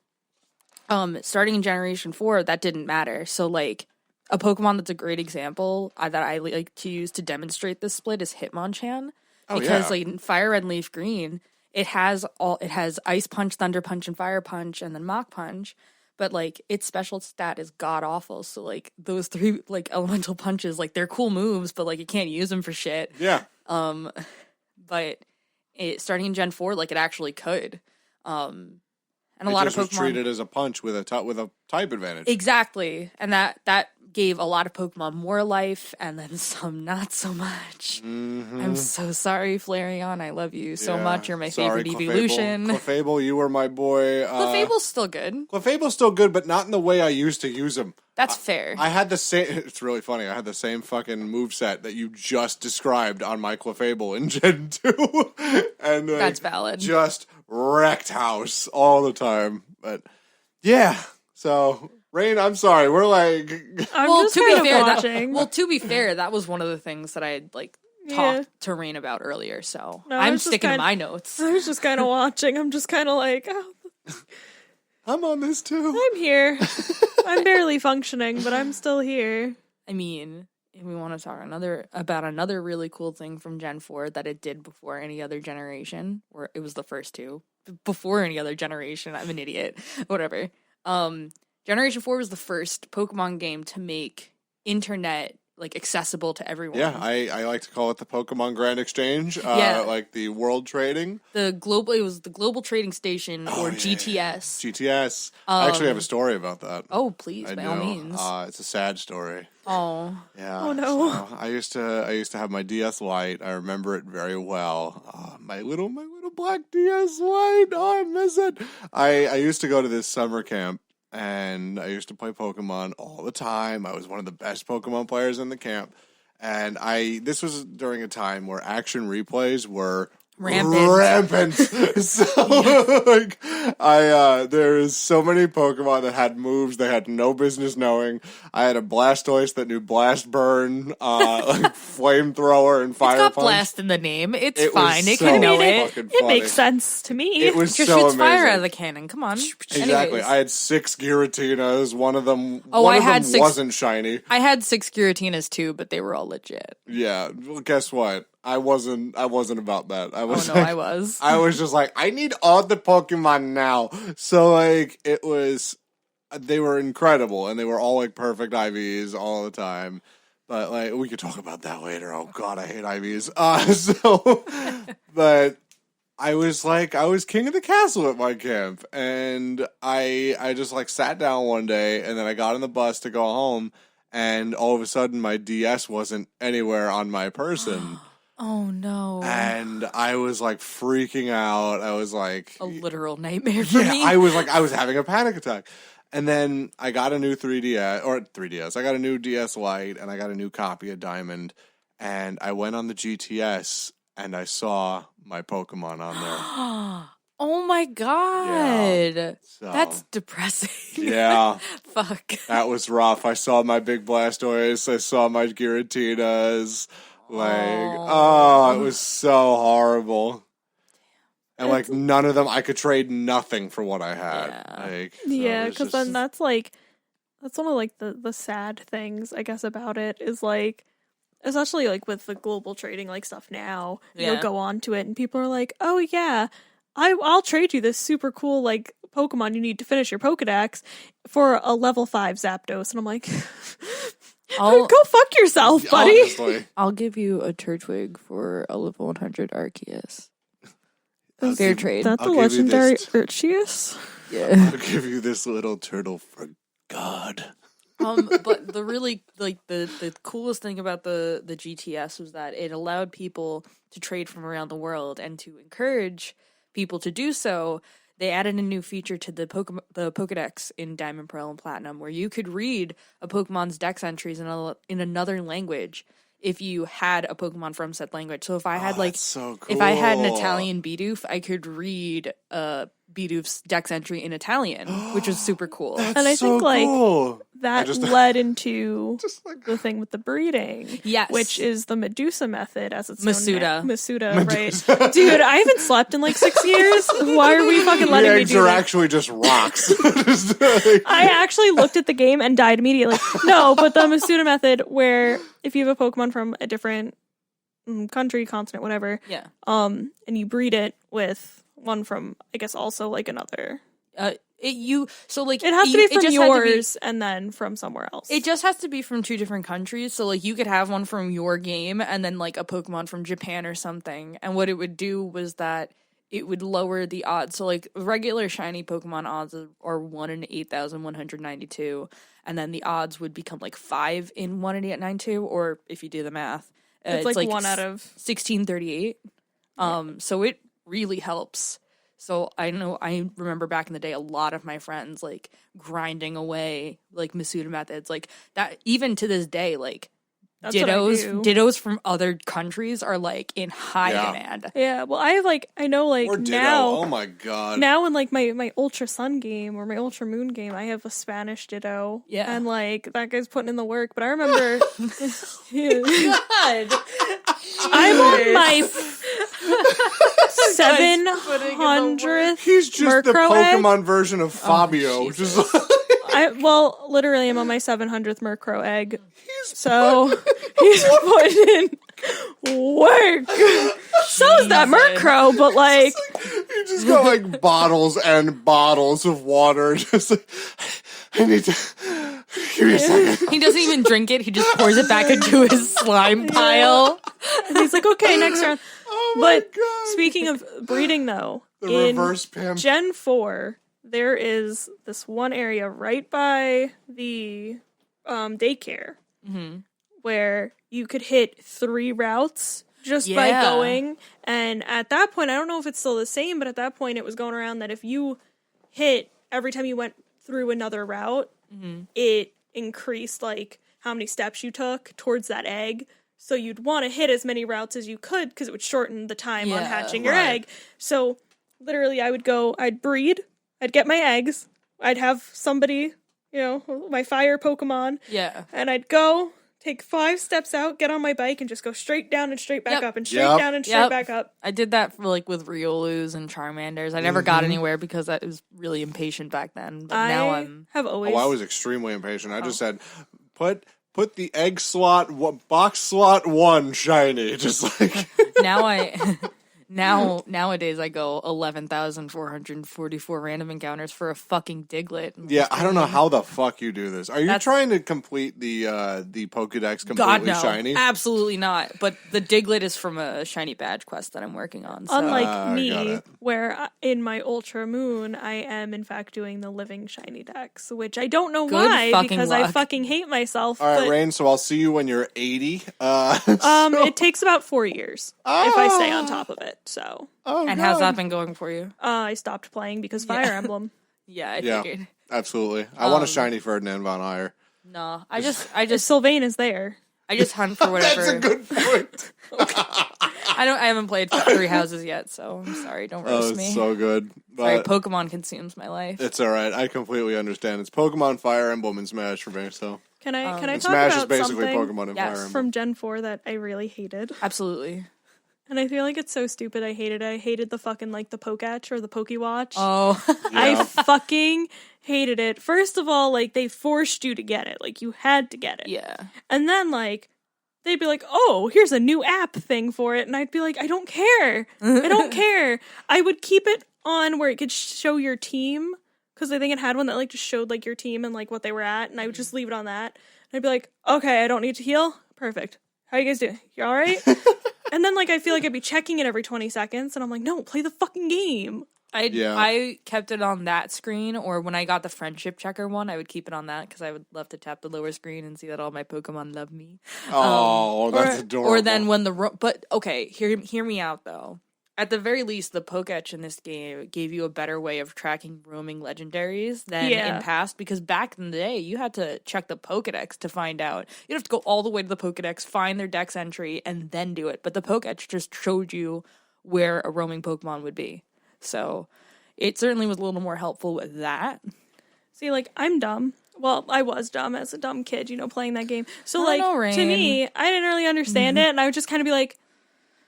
starting in Generation 4, that didn't matter. So like a Pokemon that's a great example that I like to use to demonstrate this split is Hitmonchan. Because like in Fire Red, Leaf Green, it has Ice Punch, Thunder Punch, and Fire Punch, and then Mach Punch. But, like, its special stat is god-awful. So, like, those 3, like, elemental punches, like, they're cool moves, but, like, you can't use them for shit. Yeah. But starting in Gen 4, like, it actually could. And a it lot just of was Pokemon... treated as a punch with a type advantage. Exactly. And that gave a lot of Pokemon more life, and then some not so much. Mm-hmm. I'm so sorry, Flareon. I love you so much. You're my favorite evolution. Clefable, you were my boy. Clefable's still good. Clefable's still good, but not in the way I used to use him. That's fair. I had the same... It's really funny. I had the same fucking moveset that you just described on my Clefable in Gen 2. And that's valid. Just wrecked house all the time. But, yeah. So... Rain, I'm sorry. We're like... to be fair, that was one of the things that I had, like, talked to Rain about earlier, so I'm sticking to my notes. I was just kind of watching. I'm just kind of like, I'm on this too. I'm here. I'm barely functioning, but I'm still here. I mean, if we want to talk about another really cool thing from Gen 4 that it did before any other generation, or it was the first two, before any other generation, I'm an idiot, whatever. Generation 4 was the first Pokemon game to make internet like accessible to everyone. Yeah, I like to call it the Pokemon Grand Exchange, Yeah. like the World Trading. It was the Global Trading Station, or GTS. GTS. I actually have a story about that. Oh, please, I by do. all means. It's a sad story. Oh, Yeah. Oh, no. So I used to have my DS Lite. I remember it very well. My little black DS Lite. Oh, I miss it. I used to go to this summer camp, and I used to play Pokemon all the time. I was one of the best Pokemon players in the camp. And this was during a time where action replays were rampant. So like there's so many Pokemon that had moves they had no business knowing. I had a Blastoise that knew Blast Burn, like Flamethrower and Fire it's got Punch. Blast in the name. It's It was fine. It so can know it. fucking It funny. makes sense to me. It was It just so shoots amazing. fire out of the cannon. Come on. Exactly. Anyways. I had 6 Giratinas. One of them, I had 6 wasn't shiny. I had 6 Giratinas too, but they were all legit. Yeah. Well, guess what? I wasn't about that. I was. Oh no, like, I was. I was just like, I need all the Pokemon now. So like, they were incredible, and they were all like perfect IVs all the time. But like, we could talk about that later. Oh God, I hate IVs. But I was king of the castle at my camp, and I just like sat down one day, and then I got on the bus to go home, and all of a sudden my DS wasn't anywhere on my person. Oh no. And I was like freaking out. I was like A literal nightmare for yeah, me. I was having a panic attack. And then I got a new 3DS. I got a new DS Lite, and I got a new copy of Diamond. And I went on the GTS, and I saw my Pokemon on there. Oh my god. So, That's depressing. yeah, Fuck. that was rough. I saw my big Blastoise. I saw my Giratinas. Like, it was so horrible. And like none of them, I could trade nothing for what I had. Yeah. Like, so Yeah, it was because just- then that's one of like the sad things I guess about it is like, especially like with the global trading like stuff now, Yeah. you'll go on to it and people are like, oh yeah, I'll trade you this super cool like Pokemon you need to finish your Pokedex for a level 5 Zapdos, and I'm like, go fuck yourself, buddy. honestly. I'll give you a Turtwig for a level 100 Arceus. I'll Fair give- trade. Is that the I'll give you legendary this- Arceus? Yeah. I'll give you this little turtle for God. But the really like the coolest thing about the GTS was that it allowed people to trade from around the world, and to encourage people to do so, they added a new feature to the Pokedex in Diamond, Pearl, and Platinum, where you could read a Pokemon's dex entries in another language if you had a Pokemon from said language. So if I had That's so cool. if I had an Italian Bidoof, I could read Bidoof's dex entry in Italian, which was super cool. That's And I so think, like, cool. That just- led into Just like the thing with the breeding. Yes. Which is the Medusa method, as it's Masuda. known. Masuda, right? Dude, I haven't slept in like 6 years. Why are we fucking letting the me eggs do are this? actually just rocks. Just like- I actually looked at the game and died immediately. No, but the Masuda method, where if you have a Pokemon from a different country, continent, whatever, Yeah. and you breed it with one from, I guess, also like another. It has It has to be from yours and then from somewhere else. It just has to be from 2 different countries. So like you could have one from your game and then like a Pokemon from Japan or something. And what it would do was that it would lower the odds. So like regular shiny Pokemon odds are 1 in 8,192, and then the odds would become like 5 in 1 in 892, or if you do the math, it's like 1 out of 1638. So it really helps. So I remember back in the day, a lot of my friends like grinding away like Masuda methods, like that. Even to this day, like That's what I do. dittos from other countries are like in high Yeah. demand. Yeah, well, I know like or Ditto. now. Oh my God. Now in like my Ultra Sun game or my Ultra Moon game, I have a Spanish Ditto. Yeah. And like that guy's putting in the work. But I remember God, I'm on my 700th He's just the Murkrow egg. Pokemon version of Fabio. Just Literally I'm on my 700th Murkrow egg. So he's putting in work. So's that Murkrow, but like he just got like bottles and bottles of water. Just like, I need to Give me a second. He doesn't even drink it. He just pours it back into his slime pile. And he's like, okay, next round. Oh my But God. speaking of breeding, though, The in reverse pimp. Gen 4, there is this one area right by the daycare where you could hit 3 routes just by Yeah. going. And at that point, I don't know if it's still the same, but at that point, it was going around that if you hit every time you went through another route, it increased like how many steps you took towards that egg. So you'd want to hit as many routes as you could because it would shorten the time on Yeah, hatching your right. egg. So literally I'd breed, I'd get my eggs, I'd have somebody, my fire Pokemon, Yeah. and I'd go, take 5 steps out, get on my bike, and just go straight down and straight back Yep. up and straight Yep. down and straight Yep. back up. I did that for, with Riolus and Charmanders. I never got anywhere because I was really impatient back then. But now I'm... have always... Oh, I was extremely impatient. I just said, put the egg slot, box slot 1 shiny. Just like... Nowadays I go 11,444 random encounters for a fucking Diglett. Yeah, I don't know how the fuck you do this. Are you That's- trying to complete the Pokedex completely God no, shiny? absolutely not. But the Diglett is from a shiny badge quest that I'm working on. So. Unlike got me, it. where in my Ultra Moon, I am in fact doing the living shiny dex, which I don't know Good why, fucking because I luck. fucking hate myself. All right, but, Rain, so I'll see you when you're 80. it takes about 4 years if I stay on top of it. So And how's that been going for you? I stopped playing because Fire Emblem. Yeah, I Yeah, figured. absolutely. I want a shiny Ferdinand Von Eyre. No, I just Sylvain is there. hunt for whatever. That's a good point. I haven't played 3 Houses yet, so I'm sorry. Don't Oh, roast it's me. so good. Sorry, But Pokemon consumes my life. it's all right. I completely understand. It's Pokemon, Fire Emblem, and Smash for me. So Can I and talk Smash is about basically something Pokemon and Yes. Fire Emblem. from Gen 4 that I really hated? Absolutely. And I feel like it's so stupid. I hated it. I hated the fucking the Poketch or the Pokewatch. Oh, I Yeah. fucking hated it. First of all, they forced you to get it. You had to get it. yeah. And then, they'd be like, oh, here's a new app thing for it. And I'd be like, I don't care. I don't care. I would keep it on where it could show your team. Because I think it had one that, just showed, your team and, what they were at. And I would just leave it on that. And I'd be like, okay, I don't need to heal. Perfect. How you guys doing? You all right? And then, I feel like I'd be checking it every 20 seconds. And I'm like, no, play the fucking game. I kept it on that screen, or when I got the friendship checker one, I would keep it on that because I would love to tap the lower screen and see that all my Pokemon love me. Oh, that's adorable. Or then when but okay, hear me out though. At the very least, the Poketch in this game gave you a better way of tracking roaming legendaries than in past, because back in the day, you had to check the Pokedex to find out. You'd have to go all the way to the Pokedex, find their dex entry, and then do it. But the Poketch just showed you where a roaming Pokemon would be. So it certainly was a little more helpful with that. See, I'm dumb. Well, I was dumb as a dumb kid, playing that game. So, I don't know, to me, I didn't really understand it, and I would just kind of be like,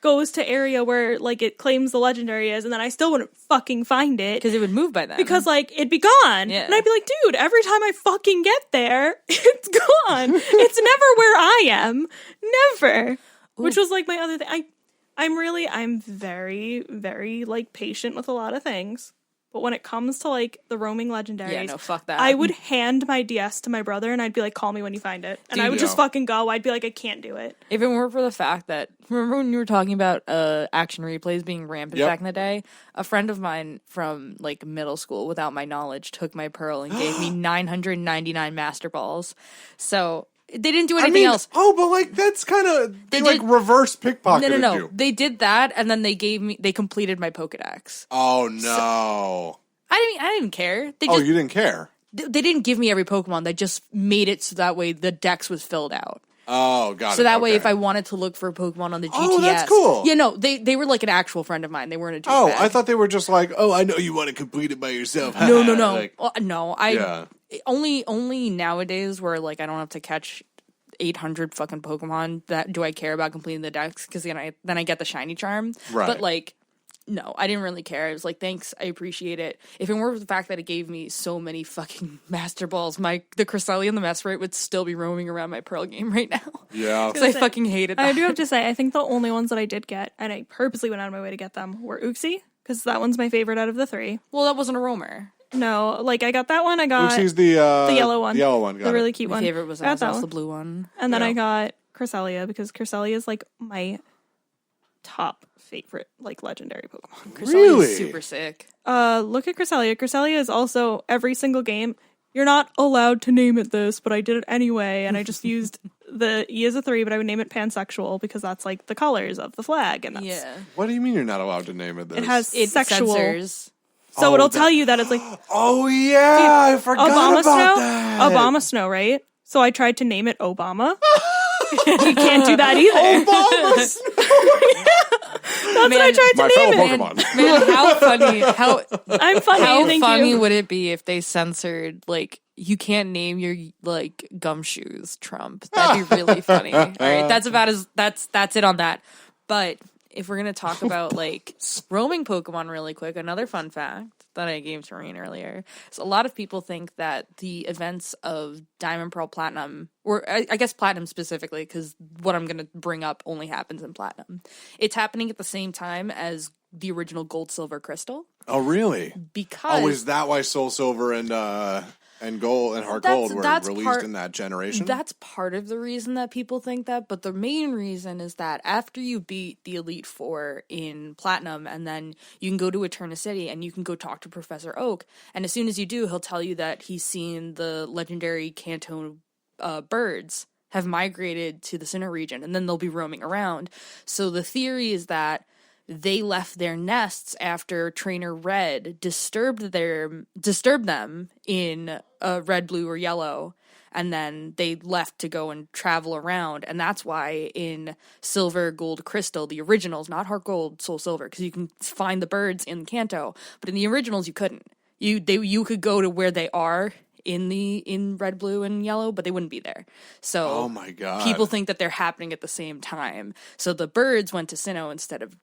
goes to area where, it claims the legendary is, and then I still wouldn't fucking find it. Because it would move by then. Because, it'd be gone. Yeah. And I'd be like, dude, every time I fucking get there, it's gone. It's never where I am. Never. Which was, my other thing. I'm very, very, patient with a lot of things. But when it comes to, the roaming legendaries... Yeah, no, fuck that. I would hand my DS to my brother, and I'd be like, call me when you find it. And I would just fucking go. I'd be like, I can't do it. If it weren't for the fact that, remember when you were talking about action replays being rampant back in the day? A friend of mine from middle school, without my knowledge, took my Pearl and gave me 999 Master Balls. So they didn't do anything else. Oh, but that's kind of they did- reverse pickpocketed No. you. They did that, and then they completed my Pokedex. Oh no! I didn't even care. They Oh, just you didn't care. they didn't give me every Pokemon. They just made it so that way the Dex was filled out. Oh, got it. So that way, okay. if I wanted to look for a Pokemon on the GTS, Oh, that's cool. Yeah, no, they were an actual friend of mine. They weren't a douchebag. Oh, I thought they were just oh, I know you want to complete it by yourself. No. Yeah. Only nowadays where I don't have to catch 800 fucking Pokemon that do I care about completing the Dex, because then I get the shiny charm. Right. But no, I didn't really care. I was like, thanks, I appreciate it. If it weren't for the fact that it gave me so many fucking Master Balls, the Cresselia and the Messerite would still be roaming around my Pearl game right now. Yeah. Because I fucking hated that. I do have to say, I think the only ones that I did get, and I purposely went out of my way to get them, were Uxie, because that one's my favorite out of the 3. Well, that wasn't a roamer. No, like I got that one. I got Lucy's the yellow one. The yellow one. Got the it. really cute My one. favorite was I got that the one. blue one. And then Yeah. I got Cresselia because Cresselia is like my top favorite like legendary Pokemon. Cresselia Really? is super sick. Look at Cresselia. Cresselia is also every single game. You're not allowed to name it this, but I did it anyway, and I just used the E as a 3, but I would name it pansexual because that's like the colors of the flag, and that's, Yeah. What do you mean you're not allowed to name it this? it has It sexual. censors. So Oh, it'll that- tell you that it's like Oh yeah, I forgot Obama about Snow. that. Obama Snow, right? So I tried to name it Obama. You can't do that either. Obama Snow. That's what I tried to My name fellow it. Pokemon. Man, how funny! I'm funny. How thank funny you. would it be if they censored like you can't name your like gumshoes Trump? That'd be really funny. All right, that's about as that's it on that. But if we're gonna talk about like roaming Pokemon really quick, another fun fact that I gave to Rain earlier is a lot of people think that the events of Diamond, Pearl, Platinum, or I guess Platinum specifically, because what I'm gonna bring up only happens in Platinum. It's happening at the same time as the original Gold, Silver, Crystal. Oh really? Because Oh, is that why Soul Silver and Gold and Heart Gold were that's released part- in that generation? That's part of the reason that people think that, but the main reason is that after you beat the Elite Four in Platinum, and then you can go to Eterna City and you can go talk to Professor Oak, and as soon as you do, he'll tell you that he's seen the legendary Kanto birds have migrated to the Sinnoh region, and then they'll be roaming around. So the theory is that they left their nests after Trainer Red disturbed them in red, blue, or yellow, and then they left to go and travel around, and that's why in Silver, Gold, Crystal, the originals, not Heart Gold, Soul Silver, because you can find the birds in Kanto, but in the originals you couldn't. You could go to where they are in red, blue, and yellow, but they wouldn't be there. So Oh my god. people think that they're happening at the same time. So the birds went to Sinnoh instead of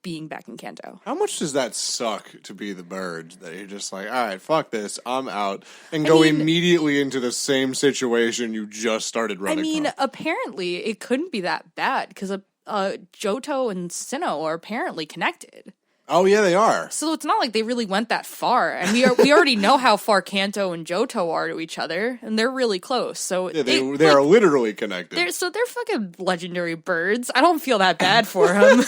being back in Kanto. How much does that suck to be the birds that you're just like, all right, fuck this, I'm out, and go mean- immediately into the same situation you just started I running mean, from? apparently it couldn't be that bad because Johto and Sinnoh are apparently connected. Oh yeah, they are. So it's not like they really went that far, and we already know how far Kanto and Johto are to each other, and they're really close. So Yeah, they are literally connected. they're fucking legendary birds. I don't feel that bad for them.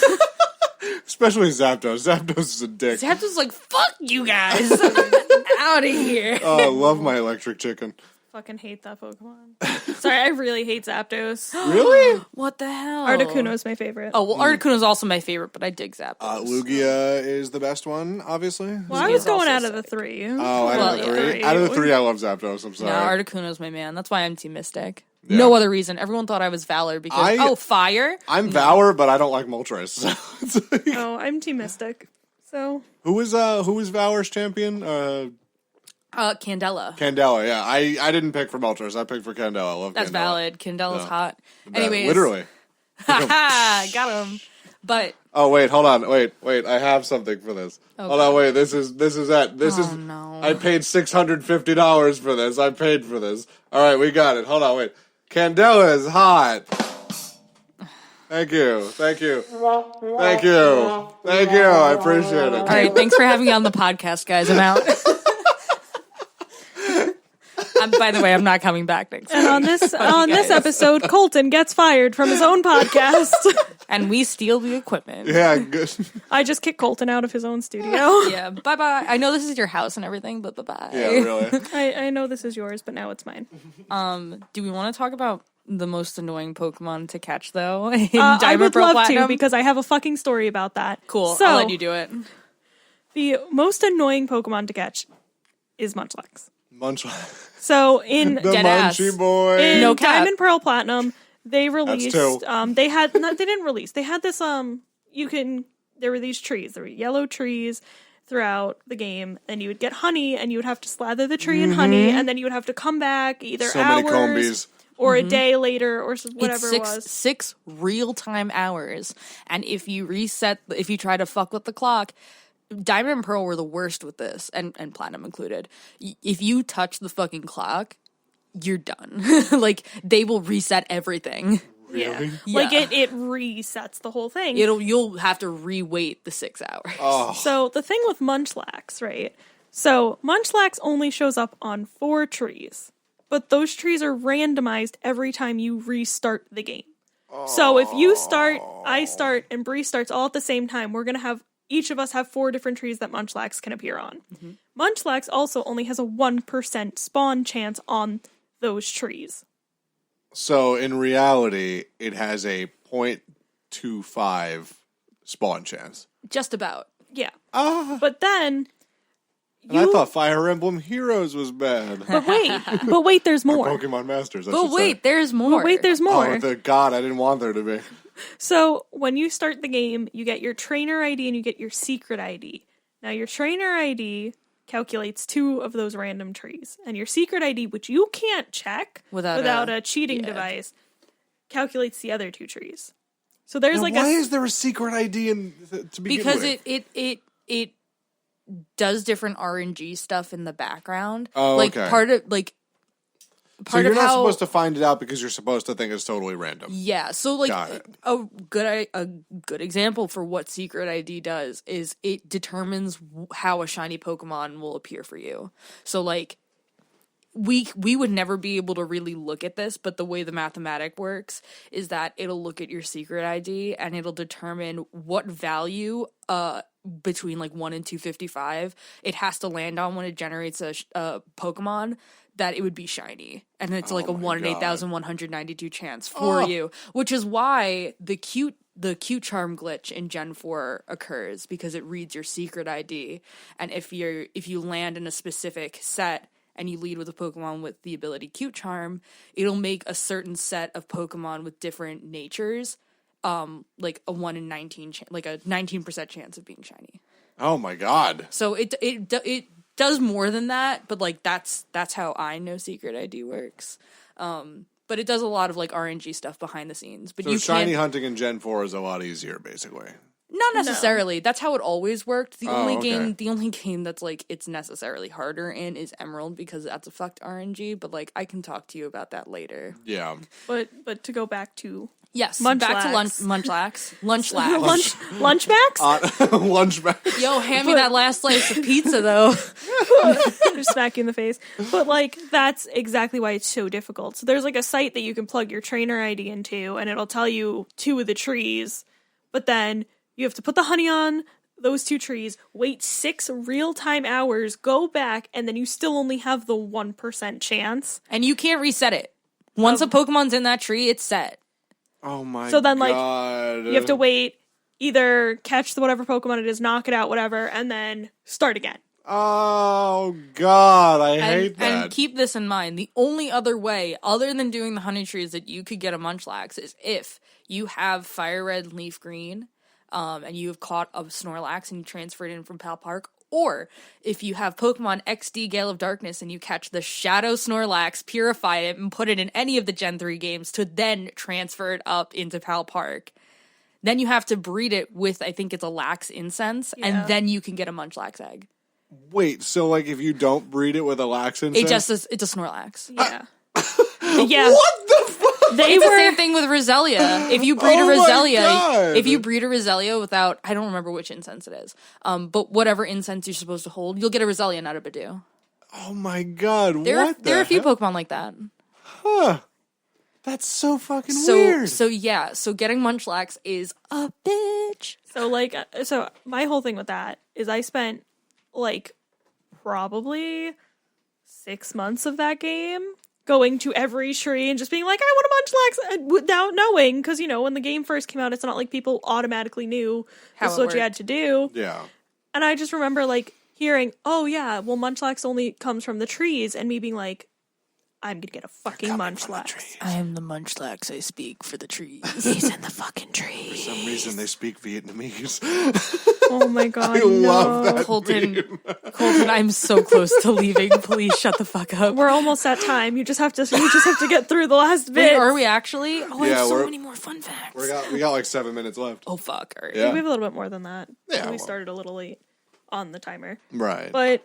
Especially Zapdos. Zapdos is a dick. Zapdos like, fuck you guys, out of here. Oh, I love my electric chicken. Fucking hate that Pokemon. Sorry, I really hate Zapdos. Really? What the hell? Articuno is my favorite. Oh well, Articuno is also my favorite, but I dig Zapdos. Lugia is the best one, obviously. well, I Lugia's was going also out of the sick. 3. Oh, Well, out of the three. yeah. Out of the three, I love Zapdos. I'm No, sorry. Articuno's my man. That's why I'm Team Mystic. Yeah. No other reason. Everyone thought I was Valor because fire. I'm Valor, but I don't like Moltres. So it's like- Oh, I'm Team Mystic. So who is Valor's champion? Candela. Candela. Yeah, I didn't pick for Moltres. I picked for Candela. I love That's Candela. valid. Candela's Yeah. hot. That- Anyways, literally. haha, got him. But Oh wait, hold on. Wait. I have something for this. Hold on. Wait. This is it. This is. no. I paid $650 for this. I paid for this. All right, we got it. Hold on. Wait. Candela is hot. Thank you. Thank you. Thank you. Thank you. I appreciate it. all right, thanks for having me on the podcast, guys. I'm out. By the way, I'm not coming back next week. and on this episode, Colton gets fired from his own podcast. And we steal the equipment. Yeah. Good. I just kicked Colton out of his own studio. Yeah, bye bye. I know this is your house and everything, but bye bye. Yeah. Really. I know this is yours, but now it's mine. Do we want to talk about the most annoying Pokemon to catch though in I Diamond would Pearl love Platinum? to because I have a fucking story about that. Cool. So, I'll let you do it. the most annoying Pokemon to catch is Munchlax. Munch. So in The Deadass. Munchy boy. in No cap. Diamond Pearl Platinum, they released two. they had no, they didn't release. They had this there were these trees. There were yellow trees throughout the game, and you would get honey and you would have to slather the tree in honey, and then you would have to come back either So many hours combies. or a day later or whatever It's it was. six real-time hours, and if you try to fuck with the clock, Diamond and Pearl were the worst with this, and Platinum included. If you touch the fucking clock, you're done. Like, they will reset everything. Yeah. Yeah. Like it resets the whole thing. You'll have to re-wait the 6 hours. Oh. So the thing with Munchlax, right? So Munchlax only shows up on 4 trees, but those trees are randomized every time you restart the game. So if you start, I start, and Bree starts all at the same time, we're going to have, each of us have 4 different trees that Munchlax can appear on. Mm-hmm. Munchlax also only has a 1% spawn chance on those trees. So in reality, it has a 0.25 spawn chance. Just about. Yeah. But then... And I thought Fire Emblem Heroes was bad. But wait, there's more. Or Pokemon Masters, But wait, there's more. But wait, there's more. Oh, God, I didn't want there to be. So, when you start the game, you get your trainer ID and you get your secret ID. Now, your trainer ID calculates 2 of those random trees. And your secret ID, which you can't check without a cheating device, calculates the other 2 trees. So there's now, why is there a secret ID to begin because with? it does different RNG stuff in the background. Oh, like okay. Part you're of not how, supposed to find it out because you're supposed to think it's totally random. Yeah, so like Got it. a good example for what secret ID does is it determines how a shiny Pokemon will appear for you. So like we would never be able to really look at this, but the way the mathematic works is that it'll look at your secret ID and it'll determine what value between like 1 and 255 it has to land on when it generates a Pokemon that it would be shiny, and it's like a 1 in 8,192 chance for you, which is why the cute charm glitch in Gen 4 occurs, because it reads your secret ID, and if you land in a specific set and you lead with a Pokemon with the ability cute charm, it'll make a certain set of Pokemon with different natures like a 1 in 19 like a 19% chance of being shiny. Oh my God. So it does more than that, but like that's how I know secret ID works. But it does a lot of like RNG stuff behind the scenes. But so you shiny hunting in Gen 4 is a lot easier, basically. Not necessarily. No. That's how it always worked. The only okay. game that's like it's necessarily harder in is Emerald, because that's a fucked RNG. But like I can talk to you about that later. Yeah. But to go back to yes, Munchlax. Back to Munchlax. Lunchmax. Lunchmax. Yo, hand me that last slice of pizza though. Just smack you in the face. But like that's exactly why it's so difficult. So there's like a site that you can plug your trainer ID into, and it'll tell you 2 of the trees, but then you have to put the honey on those 2 trees, wait 6 real-time hours, go back, and then you still only have the 1% chance. And you can't reset it. Once a Pokemon's in that tree, it's set. Oh my God. So then, like, you have to wait, either catch the whatever Pokemon it is, knock it out, whatever, and then start again. Oh God, I hate that. And keep this in mind. The only other way, other than doing the honey trees, that you could get a Munchlax is if you have Fire Red, Leaf Green, and you have caught a Snorlax and you transfer it in from Pal Park, or if you have Pokemon XD Gale of Darkness and you catch the Shadow Snorlax, purify it, and put it in any of the Gen 3 games to then transfer it up into Pal Park. Then you have to breed it with, I think it's a Lax Incense, and then you can get a Munchlax egg. Wait, so like if you don't breed it with a Lax Incense? It's a Snorlax. Yeah. Yeah. What the fuck? It's the same thing with Roselia. If you breed a Roselia without, I don't remember which incense it is, but whatever incense you're supposed to hold, you'll get a Roselia, not a Badoo. Oh my God! There are a few Pokemon like that. Huh? That's so fucking weird. So getting Munchlax is a bitch. So my whole thing with that is I spent like probably 6 months of that game going to every tree and just being like, I want a Munchlax, without knowing, because, you know, when the game first came out, it's not like people automatically knew this is what you had to do. Yeah. And I just remember, like, hearing, oh, yeah, well, Munchlax only comes from the trees, and me being like, I'm gonna get a fucking Munchlax. I am the Munchlax, I speak for the trees. He's in the fucking trees. For some reason, they speak Vietnamese. Oh my God, I love that Colton, I'm so close to leaving. Please shut the fuck up. We're almost at time. You just have to get through the last bit. Wait, are we actually? Oh, I Yeah, have so many more fun facts. We got like 7 minutes left. Oh, fuck. All right. Yeah. We have a little bit more than that. Yeah, We started a little late on the timer. Right. But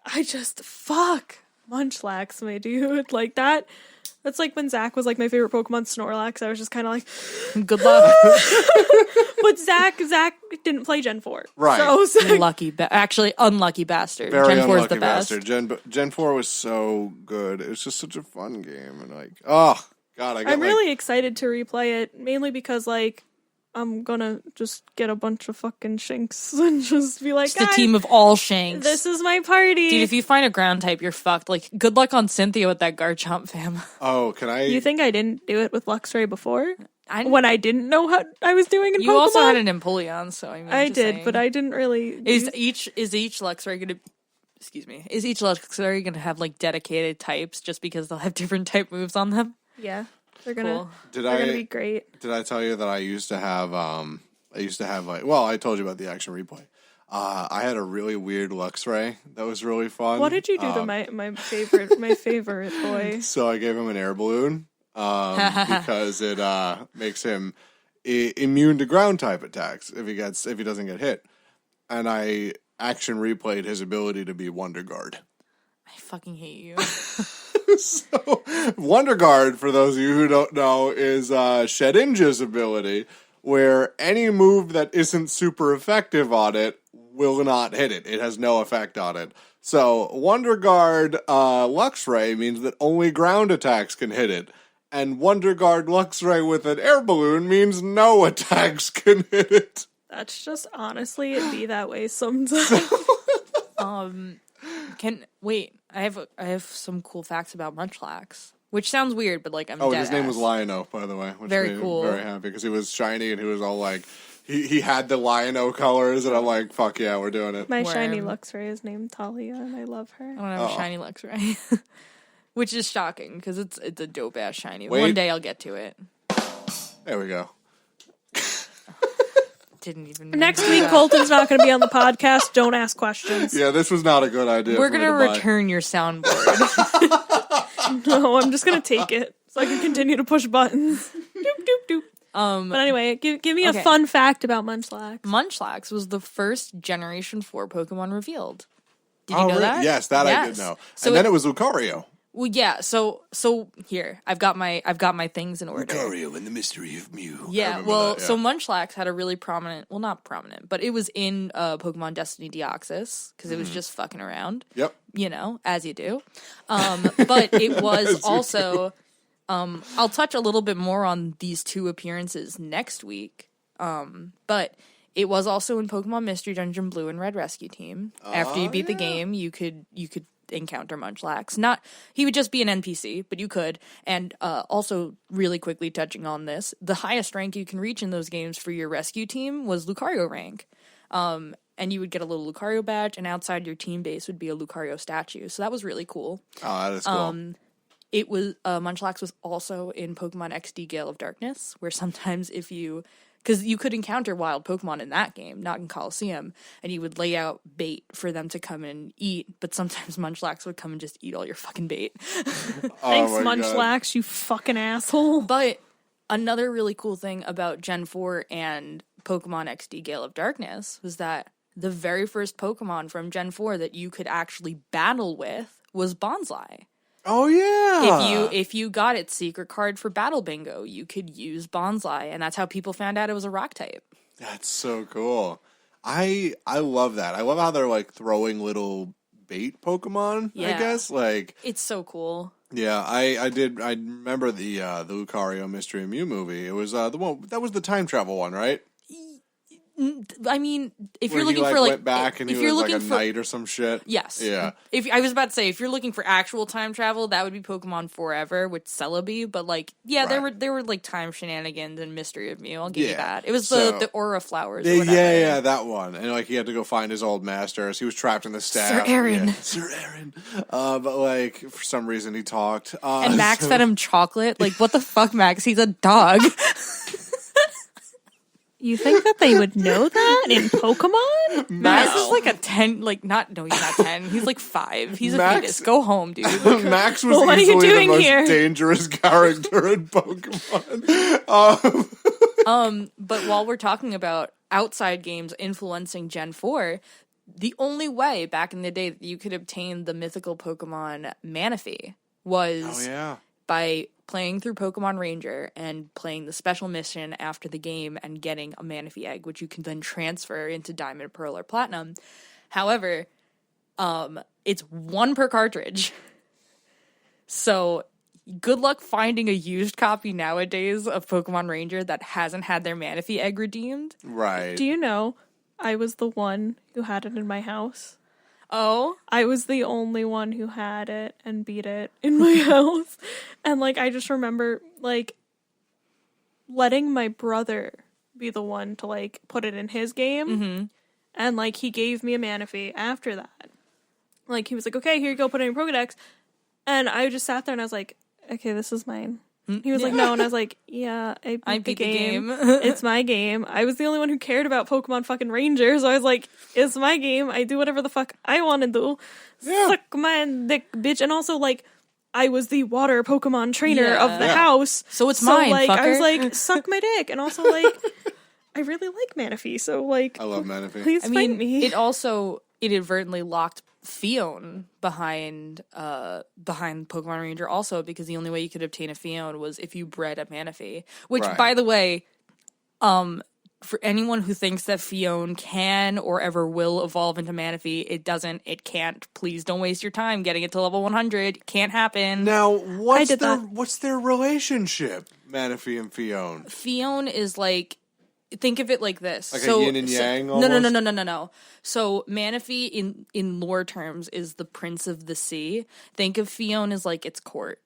I just, fuck Munchlax, my dude. Like, that That's like when Zach was like my favorite Pokemon Snorlax. I was just kind of like, Good luck. but Zach didn't play Gen 4. Right. So Zach, Actually, unlucky bastard. Very Gen 4 is unlucky the best. bastard. Gen 4 was so good. It was just such a fun game. And like, oh, God. I'm really excited to replay it, mainly because like, I'm gonna just get a bunch of fucking Shinx and just be like, Just a "Guys, team of all Shanks. this is my party. Dude, if you find a ground type, you're fucked. Like, good luck on Cynthia with that Garchomp, fam. Oh, can I? You think I didn't do it with Luxray before? I When I didn't know what I was doing in You Pokemon? also had an Empoleon, so I mean, I just did, saying. but I didn't really. Is each Luxray gonna? Excuse me. Is each Luxray gonna have like dedicated types just because they'll have different type moves on them? Yeah, they're gonna. Cool. They're gonna be great. Did I tell you that I used to have like, well, I told you about the action replay. I had a really weird Luxray that was really fun. What did you do to my favorite boy? So I gave him an air balloon because it makes him immune to ground type attacks if he doesn't get hit. And I action replayed his ability to be Wonder Guard. I fucking hate you. So Wonder Guard, for those of you who don't know, is Shedinja's ability, where any move that isn't super effective on it will not hit it. It has no effect on it. So Wonder Guard Luxray means that only ground attacks can hit it. And Wonder Guard Luxray with an air balloon means no attacks can hit it. That's just honestly it be that way sometimes. I have some cool facts about Munchlax, which sounds weird, but like I'm Oh, dead his name ass. was Lion-O, by the way. Which Very made me cool. very happy because he was shiny and he was all like, he had the Lion-O colors, and I'm like, fuck yeah, we're doing it. My shiny Worm. Luxray is named Talia, and I love her. I don't have a shiny Luxray, which is shocking because it's a dope ass shiny. Wait. One day I'll get to it. There we go. Didn't even. Next week, Colton's not going to be on the podcast. Don't ask questions. Yeah, this was not a good idea. We're for me gonna to buy. return your soundboard. No, I'm just going to take it so I can continue to push buttons. Doop, doop, doop. But anyway, give me okay. a fun fact about Munchlax. Munchlax was the first Generation 4 Pokemon revealed. Did you Oh, know really? that? Yes, that I did Yes. know. So And then it was Lucario. Well, yeah. So here I've got my things in order. Lucario and the Mystery of Mew. I Yeah, remember well, that, yeah. so Munchlax had a really prominent, well, not prominent, but it was in Pokemon Destiny Deoxys because it was just fucking around. Yep. You know, as you do. But it was also, I'll touch a little bit more on these two appearances next week. But it was also in Pokemon Mystery Dungeon Blue and Red Rescue Team. After you beat the game, you could encounter Munchlax. Not he would just be an NPC, but you could. And also, really quickly touching on this, the highest rank you can reach in those games for your rescue team was Lucario rank. And you would get a little Lucario badge, and outside your team base would be a Lucario statue. So that was really cool. Oh, that is cool. It was Munchlax was also in Pokemon XD Gale of Darkness, where sometimes because you could encounter wild Pokemon in that game, not in Coliseum, and you would lay out bait for them to come and eat, but sometimes Munchlax would come and just eat all your fucking bait. Thanks, my God. Munchlax, you fucking asshole. But another really cool thing about Gen 4 and Pokemon XD Gale of Darkness was that the very first Pokemon from Gen 4 that you could actually battle with was Bonsai. Oh, yeah. If you got its secret card for Battle Bingo, you could use Bonsai, and that's how people found out it was a rock type. That's so cool. I love that. I love how they're like throwing little bait Pokemon, I Yeah. guess. Like, It's so cool. yeah, I remember the Lucario Mystery of Mew movie. It was the one that was the time travel one, right? I mean, if Where you're looking he, for like, went back and if he you're was like looking a for knight or some shit. yes, Yeah. If I was about to say, if you're looking for actual time travel, that would be Pokemon Forever with Celebi. But like, yeah, Right. there were like time shenanigans and Mystery of Mew. I'll give you Yeah. that. It was So- the Aura Flowers. Or Yeah, whatever. yeah, that one. And like he had to go find his old masters. He was trapped in the staff. Sir Aaron. Yeah. Sir Aaron. But like for some reason he talked. And Max so- fed him chocolate. Like, what the fuck, Max? He's a dog. You think that they would know that in Pokemon? Max is like a 10. Like, he's not 10. He's like 5. He's a Max- fetus. Go home, dude. Max was What are you easily the doing most here? dangerous character in Pokemon. But while we're talking about outside games influencing Gen 4, the only way back in the day that you could obtain the mythical Pokemon Manaphy was Oh yeah. by playing through Pokemon Ranger and playing the special mission after the game and getting a Manaphy egg, which you can then transfer into Diamond, Pearl, or Platinum. However, it's 1 per cartridge. So good luck finding a used copy nowadays of Pokemon Ranger that hasn't had their Manaphy egg redeemed. Right. Do you know I was the one who had it in my house? Oh? I was the only one who had it and beat it in my house. And, like, I just remember, like, letting my brother be the one to, like, put it in his game. Mm-hmm. And, like, he gave me a Manaphy after that. Like, he was like, okay, here you go, put it in your Pokedex. And I just sat there and I was like, okay, this is mine. He was like, no, and I was like, yeah, I beat the game. It's my game. I was the only one who cared about Pokemon fucking Ranger, so I was like, it's my game. I do whatever the fuck I want to do. Yeah. Suck my dick, bitch. And also, like, I was the water Pokemon trainer of the house. So it's mine, like, I was fucker. like, suck my dick. And also, like, I really like Manaphy, so, like, I love Manaphy. please find me. It also inadvertently locked Fion behind Pokemon Ranger also, because the only way you could obtain a Fion was if you bred a Manaphy. Which, Right. by the way, for anyone who thinks that Fion can or ever will evolve into Manaphy, it doesn't. It can't. Please don't waste your time getting it to level 100. Can't happen. Now, did that. what's their relationship, Manaphy and Fion? Fion is like, think of it like this. Like a yin and yang No. almost? So Manaphy in lore terms is the prince of the sea. Think of Fion as like its court.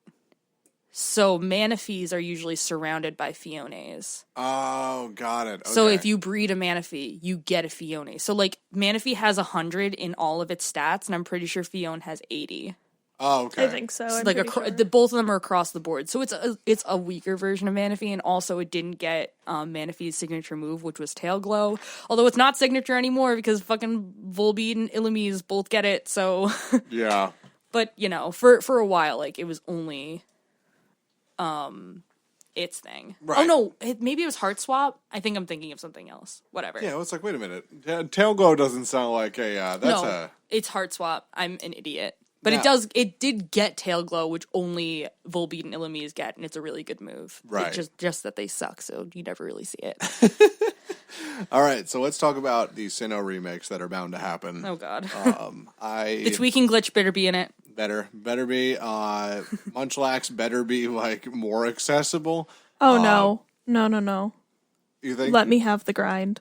So Manaphies are usually surrounded by Fiones. Oh, got it. Okay. So if you breed a Manaphy, you get a Fione. So like Manaphy has 100 in all of its stats, and I'm pretty sure Fion has 80. Oh, okay. I think so. I'm Like pretty sure. both of them are across the board, so it's a weaker version of Manaphy, and also it didn't get Manaphy's signature move, which was Tail Glow. Although it's not signature anymore because fucking Volbeat and Illumise both get it. So Yeah. but you know, for a while, like it was only its thing. Right. Oh no, maybe it was Heart Swap. I think I'm thinking of something else. Whatever. Yeah, it's like, wait a minute. Tail Glow doesn't sound like It's Heart Swap. I'm an idiot. But Yeah. it did get Tail Glow, which only Volbeat and Illumise get, and it's a really good move. Right. It's just that they suck, so you never really see it. All right, so let's talk about the Sinnoh remakes that are bound to happen. Oh god. The The tweaking glitch better be in it. better be Munchlax better be like more accessible. Oh, no. You think? Let me have the grind.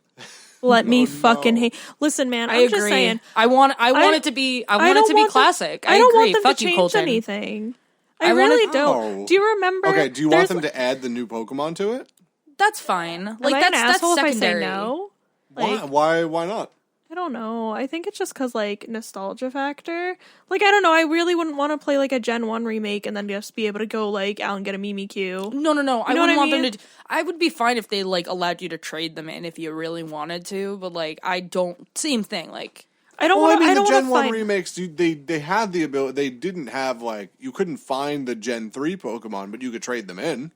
Let me fucking hate. Listen, man, I I'm agree. just saying. I want it to be classic. I don't agree. want them Fuck to you, change Colton. anything. I I want really it- don't. Oh. Do you remember? Okay, do you want there's- them to add the new Pokemon to it? That's fine. Am Like I an that's asshole secondary. if I say no? Why not? I don't know. I think it's just because, like, nostalgia factor. Like, I don't know. I really wouldn't want to play, like, a Gen 1 remake and then just be able to go, like, out and get a Mimikyu. No. I know what wouldn't I want mean? them to. I would be fine if they like allowed you to trade them in if you really wanted to, but like I don't. Same thing. Like I don't Well, want I mean, to. I the don't Gen want 1 to find. remakes, they had the ability. They didn't have, like, you couldn't find the Gen 3 Pokemon, but you could trade them in.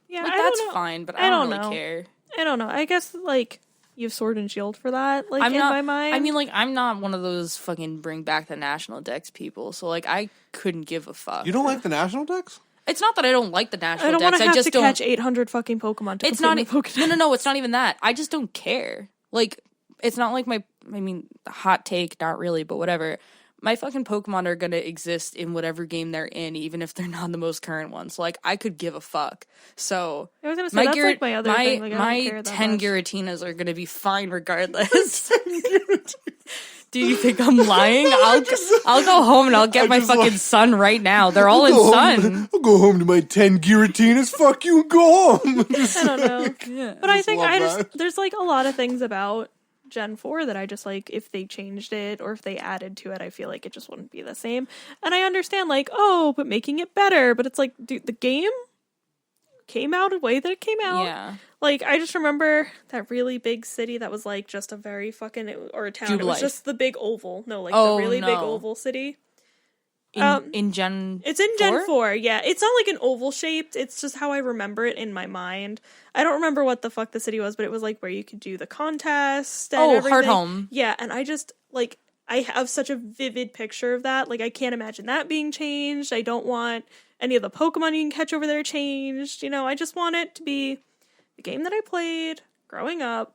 Yeah, like I that's don't know. fine, but I I don't don't really know. care. I don't know. I guess, like, you have Sword and Shield for that, like, I'm in not. my mind. I mean, like I'm not one of those fucking bring back the national decks people. So like I couldn't give a fuck. You don't like the National Dex? It's not that I don't like the national I don't want decks. to have I just to don't. catch 800 fucking Pokemon to It's not. complete my Pokemon. No. It's not even that. I just don't care. Like it's not like my. I mean, hot take, not really, but whatever. My fucking Pokemon are gonna exist in whatever game they're in, even if they're not the most current one. So like, I could give a fuck. So I was gonna say, that's, like, my other thing. Like, I don't my care that 10 much. Giratinas are gonna be fine regardless. Do you think I'm lying? I'll go home and I'll get my just fucking like- Sun right now. They're all in Sun. I'll go home to my 10 Giratinas. Fuck you, and go home. I don't know. But I think love that. there's, like, a lot of things about Gen 4 that I just, like, if they changed it or if they added to it, I feel like it just wouldn't be the same. And I understand, like, oh, but making it better. But it's like, dude, the game came out the way that it came out. Yeah. Like, I just remember that really big city that was, like, just a very fucking, or a town. It was Jubilife. just the big oval. No, like, Oh, the really big no. oval city. In Gen It's in Gen 4? 4, yeah. It's not like an oval shaped. It's just how I remember it in my mind. I don't remember what the fuck the city was, but it was like where you could do the contest and Oh, everything. Hearthome. Yeah, and I just, like, I have such a vivid picture of that. Like, I can't imagine that being changed. I don't want any of the Pokemon you can catch over there changed. You know, I just want it to be the game that I played growing up.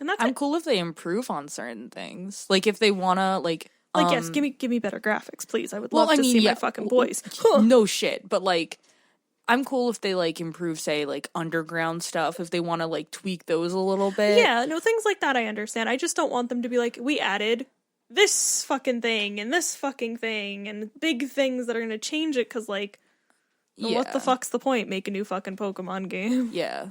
And that's I'm it. cool if they improve on certain things. Like, if they want to, like... Yes, give me better graphics, please. I would love to see my fucking boys. No shit, but, like... I'm cool if they, like, improve, say, like, underground stuff, if they want to, like, tweak those a little bit. Yeah, no, things like that I understand. I just don't want them to be like, we added this fucking thing and this fucking thing and big things that are going to change it, because, like, what the fuck's the point? Make a new fucking Pokemon game. Yeah.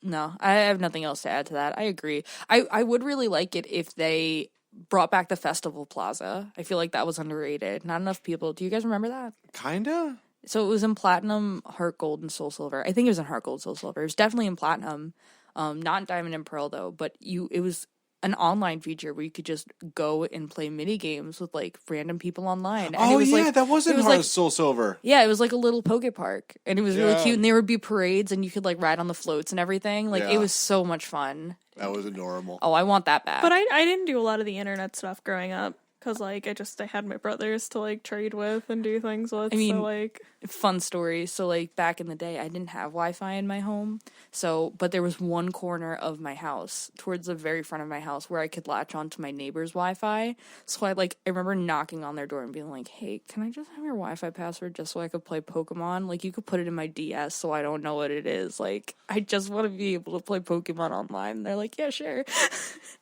No, I have nothing else to add to that. I agree. I would really like it if they brought back the Festival Plaza. I feel like that was underrated. Not enough people. Do you guys remember that? Kinda. So it was in Platinum, Heart Gold, and Soul Silver. I think it was in Heart Gold, Soul Silver. It was definitely in Platinum. Not in Diamond and Pearl though. But it was an online feature where you could just go and play mini games with like random people online. And Oh, it was yeah, like, that wasn't it was Heart like, of Soul Silver. yeah, it was like a little Poke Park, and it was really Yeah. cute. And there would be parades, and you could like ride on the floats and everything. Like Yeah. it was so much fun. That was adorable. Oh, I want that back. But I didn't do a lot of the internet stuff growing up, because, like, I had my brothers to, like, trade with and do things with. I mean, so, like... Fun story. So, like, back in the day, I didn't have Wi-Fi in my home. So, but there was one corner of my house, towards the very front of my house, where I could latch onto my neighbor's Wi-Fi. So, I remember knocking on their door and being like, hey, can I just have your Wi-Fi password just so I could play Pokemon? Like, you could put it in my DS so I don't know what it is. Like, I just want to be able to play Pokemon online. And they're like, yeah, sure.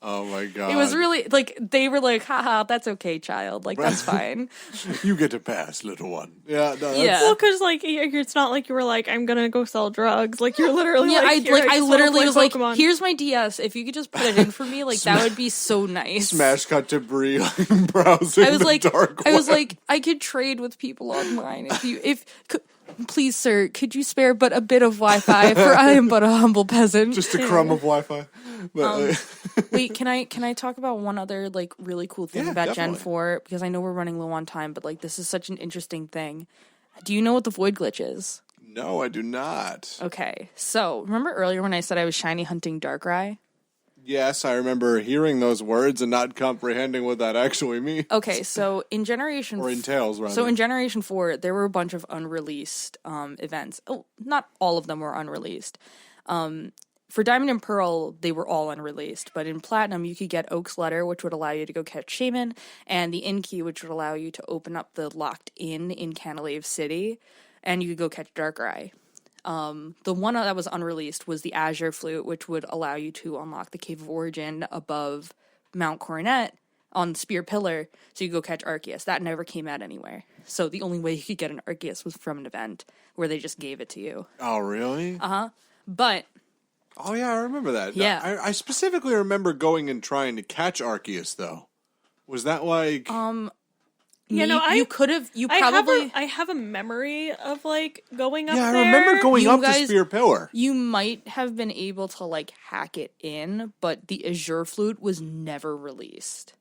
Oh my god. It was really, like, they were like, haha, that's okay, child. Like, that's fine. You get to pass, little one. Yeah, no, Yeah. Well, because, like, it's not like you were like, I'm gonna go sell drugs. Like, you're literally Yeah, like, "Here, I just wanna literally play was Pokemon." like, here's my DS. If you could just put it in for me, like, that would be so nice. Smash cut to Bree browsing I was the like, dark I was web. like, I could trade with people online. Please, sir, could you spare but a bit of Wi-Fi? For I am but a humble peasant. Just a crumb of Wi-Fi. But, Wait, can I talk about one other like really cool thing Yeah, about definitely. Gen 4? Because I know we're running low on time, but like this is such an interesting thing. Do you know what the void glitch is? no, I do not. Okay, so remember earlier when I said I was shiny hunting Darkrai? Yes, I remember hearing those words and not comprehending what that actually means. Okay, so in Generation Or entails, rather. So in Generation 4, there were a bunch of unreleased events. Oh, not all of them were unreleased. For Diamond and Pearl, they were all unreleased. But in Platinum, you could get Oak's Letter, which would allow you to go catch Shaman, and the Inn Key, which would allow you to open up the locked inn in Canalave City, and you could go catch Darkrai. The one that was unreleased was the Azure Flute, which would allow you to unlock the Cave of Origin above Mount Coronet on Spear Pillar, so you go catch Arceus. That never came out anywhere. So the only way you could get an Arceus was from an event where they just gave it to you. Oh, really? But Oh, yeah, I remember that. Yeah. I specifically remember going and trying to catch Arceus, though. Was that like... Yeah, no, you could have. You probably. I have a memory of, like, going up yeah, there. I remember going You up guys- to Spear Pillar. You might have been able to like hack it in, but the Azure Flute was never released.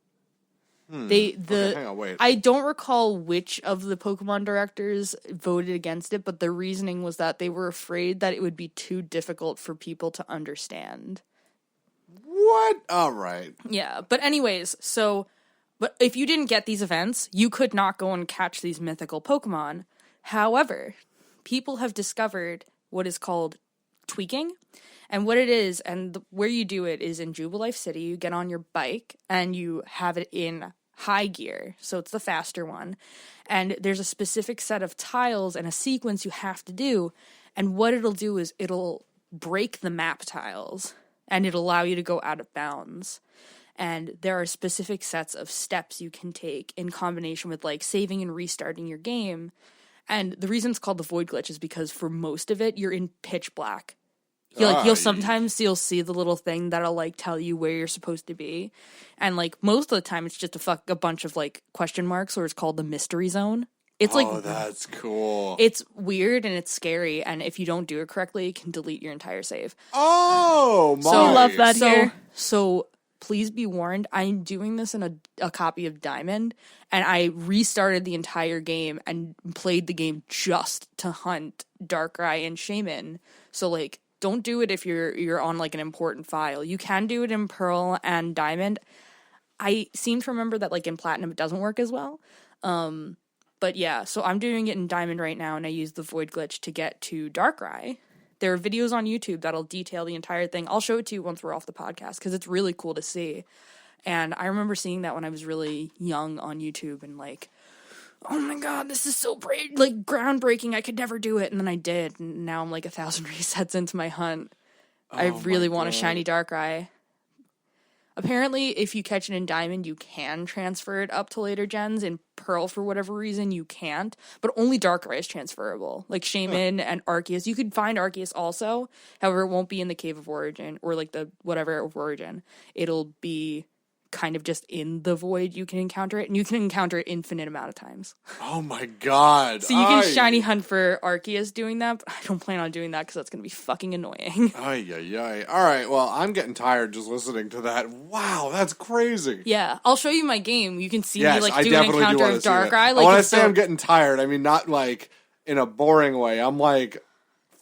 Okay, hang on, wait. I don't recall which of the Pokemon directors voted against it, but the reasoning was that they were afraid that it would be too difficult for people to understand. What? All right. Yeah, but anyways, but if you didn't get these events, you could not go and catch these mythical Pokemon. However, people have discovered what is called tweaking. And what it is, and where you do it is in Jubilife City. You get on your bike and you have it in high gear. So it's the faster one. And there's a specific set of tiles and a sequence you have to do. And what it'll do is it'll break the map tiles and it'll allow you to go out of bounds. And there are specific sets of steps you can take in combination with like saving and restarting your game. And the reason it's called the void glitch is because for most of it, you're in pitch black. You'll sometimes see the little thing that'll like tell you where you're supposed to be. And like most of the time it's just a bunch of like question marks, or it's called the mystery zone. It's like, Oh, that's cool. it's weird and it's scary, and if you don't do it correctly, it can delete your entire save. Oh, my. So love that here. So please be warned, I'm doing this in a copy of Diamond, and I restarted the entire game and played the game just to hunt Darkrai and Shaman. So like, don't do it if you're on like an important file. You can do it in Pearl and Diamond. I seem to remember that like in Platinum it doesn't work as well. But yeah, so I'm doing it in Diamond right now, and I use the Void Glitch to get to Darkrai. There are videos on YouTube that'll detail the entire thing. I'll show it to you once we're off the podcast, because it's really cool to see. And I remember seeing that when I was really young on YouTube, and like, oh my god, this is so like groundbreaking. I could never do it, and then I did, and now I'm like 1,000 resets into my hunt. I really want a shiny Darkrai. Apparently, if you catch it in Diamond, you can transfer it up to later gens. In Pearl, for whatever reason, you can't. But only Darkrai is transferable. Like Shaman and Arceus. You could find Arceus also. However, it won't be in the Cave of Origin or like the whatever of Origin. It'll be kind of just in the void you can encounter it. And you can encounter it infinite amount of times. Oh my god. So you can shiny hunt for Arceus doing that. But I don't plan on doing that because that's going to be fucking annoying. Ay, ay, ay. All right, well, I'm getting tired just listening to that. Wow, that's crazy. Yeah, I'll show you my game. You can see Yes, me like I do an definitely do encounter want to of see that. Darkrai. Like, when I it's say I'm getting tired, I mean not like in a boring way. I'm like,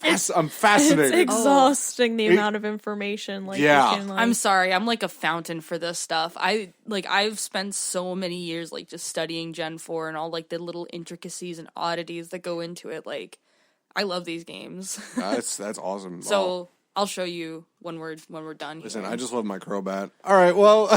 I'm fascinated. It's exhausting the amount of information. Like, Yeah. you can, like, I'm sorry, I'm like a fountain for this stuff. I've spent so many years like just studying Gen 4 and all like the little intricacies and oddities that go into it. Like, I love these games. That's awesome. So I'll show you when we're done. Listen, here. I just love my Crobat. All right, well,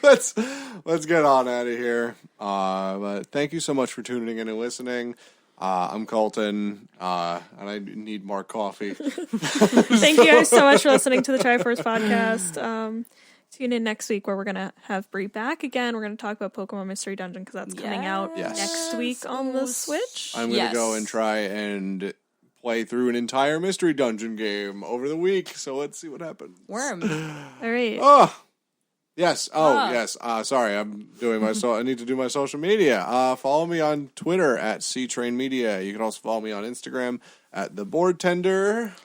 let's get on out of here. But thank you so much for tuning in and listening. I'm Colton, and I need more coffee. Thank you guys so much for listening to the Tryforce podcast. Tune in next week where we're going to have Brie back again. We're going to talk about Pokemon Mystery Dungeon because that's coming out next week on the Switch. I'm going to go and try and play through an entire Mystery Dungeon game over the week, so let's see what happens. Worm. All right. Oh! Yes. Oh, yes. Sorry, I'm doing I need to do my social media. Follow me on Twitter at CTrainMedia. You can also follow me on Instagram at The Board Tender.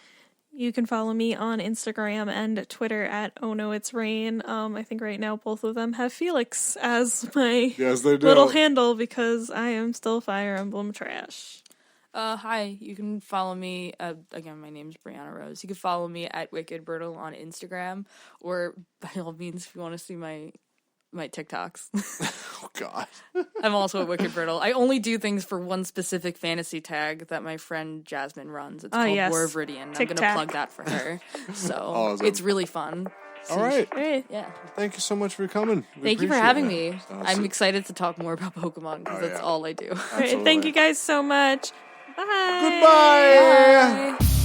You can follow me on Instagram and Twitter at Oh No It's Rain. I think right now both of them have Felix as my little handle because I am still Fire Emblem trash. Hi, you can follow me, again, my name's Brianna Rose. You can follow me at Wicked Brittle on Instagram, or by all means, if you want to see my TikToks. Oh, God. I'm also at Wicked Brittle. I only do things for one specific fantasy tag that my friend Jasmine runs. It's called War of Viridian. I'm going to plug that for her. So it's really fun. All right. Yeah. Thank you so much for coming. Thank you for having me. I'm excited to talk more about Pokemon because that's all I do. All right, thank you guys so much. Bye. Goodbye. Bye.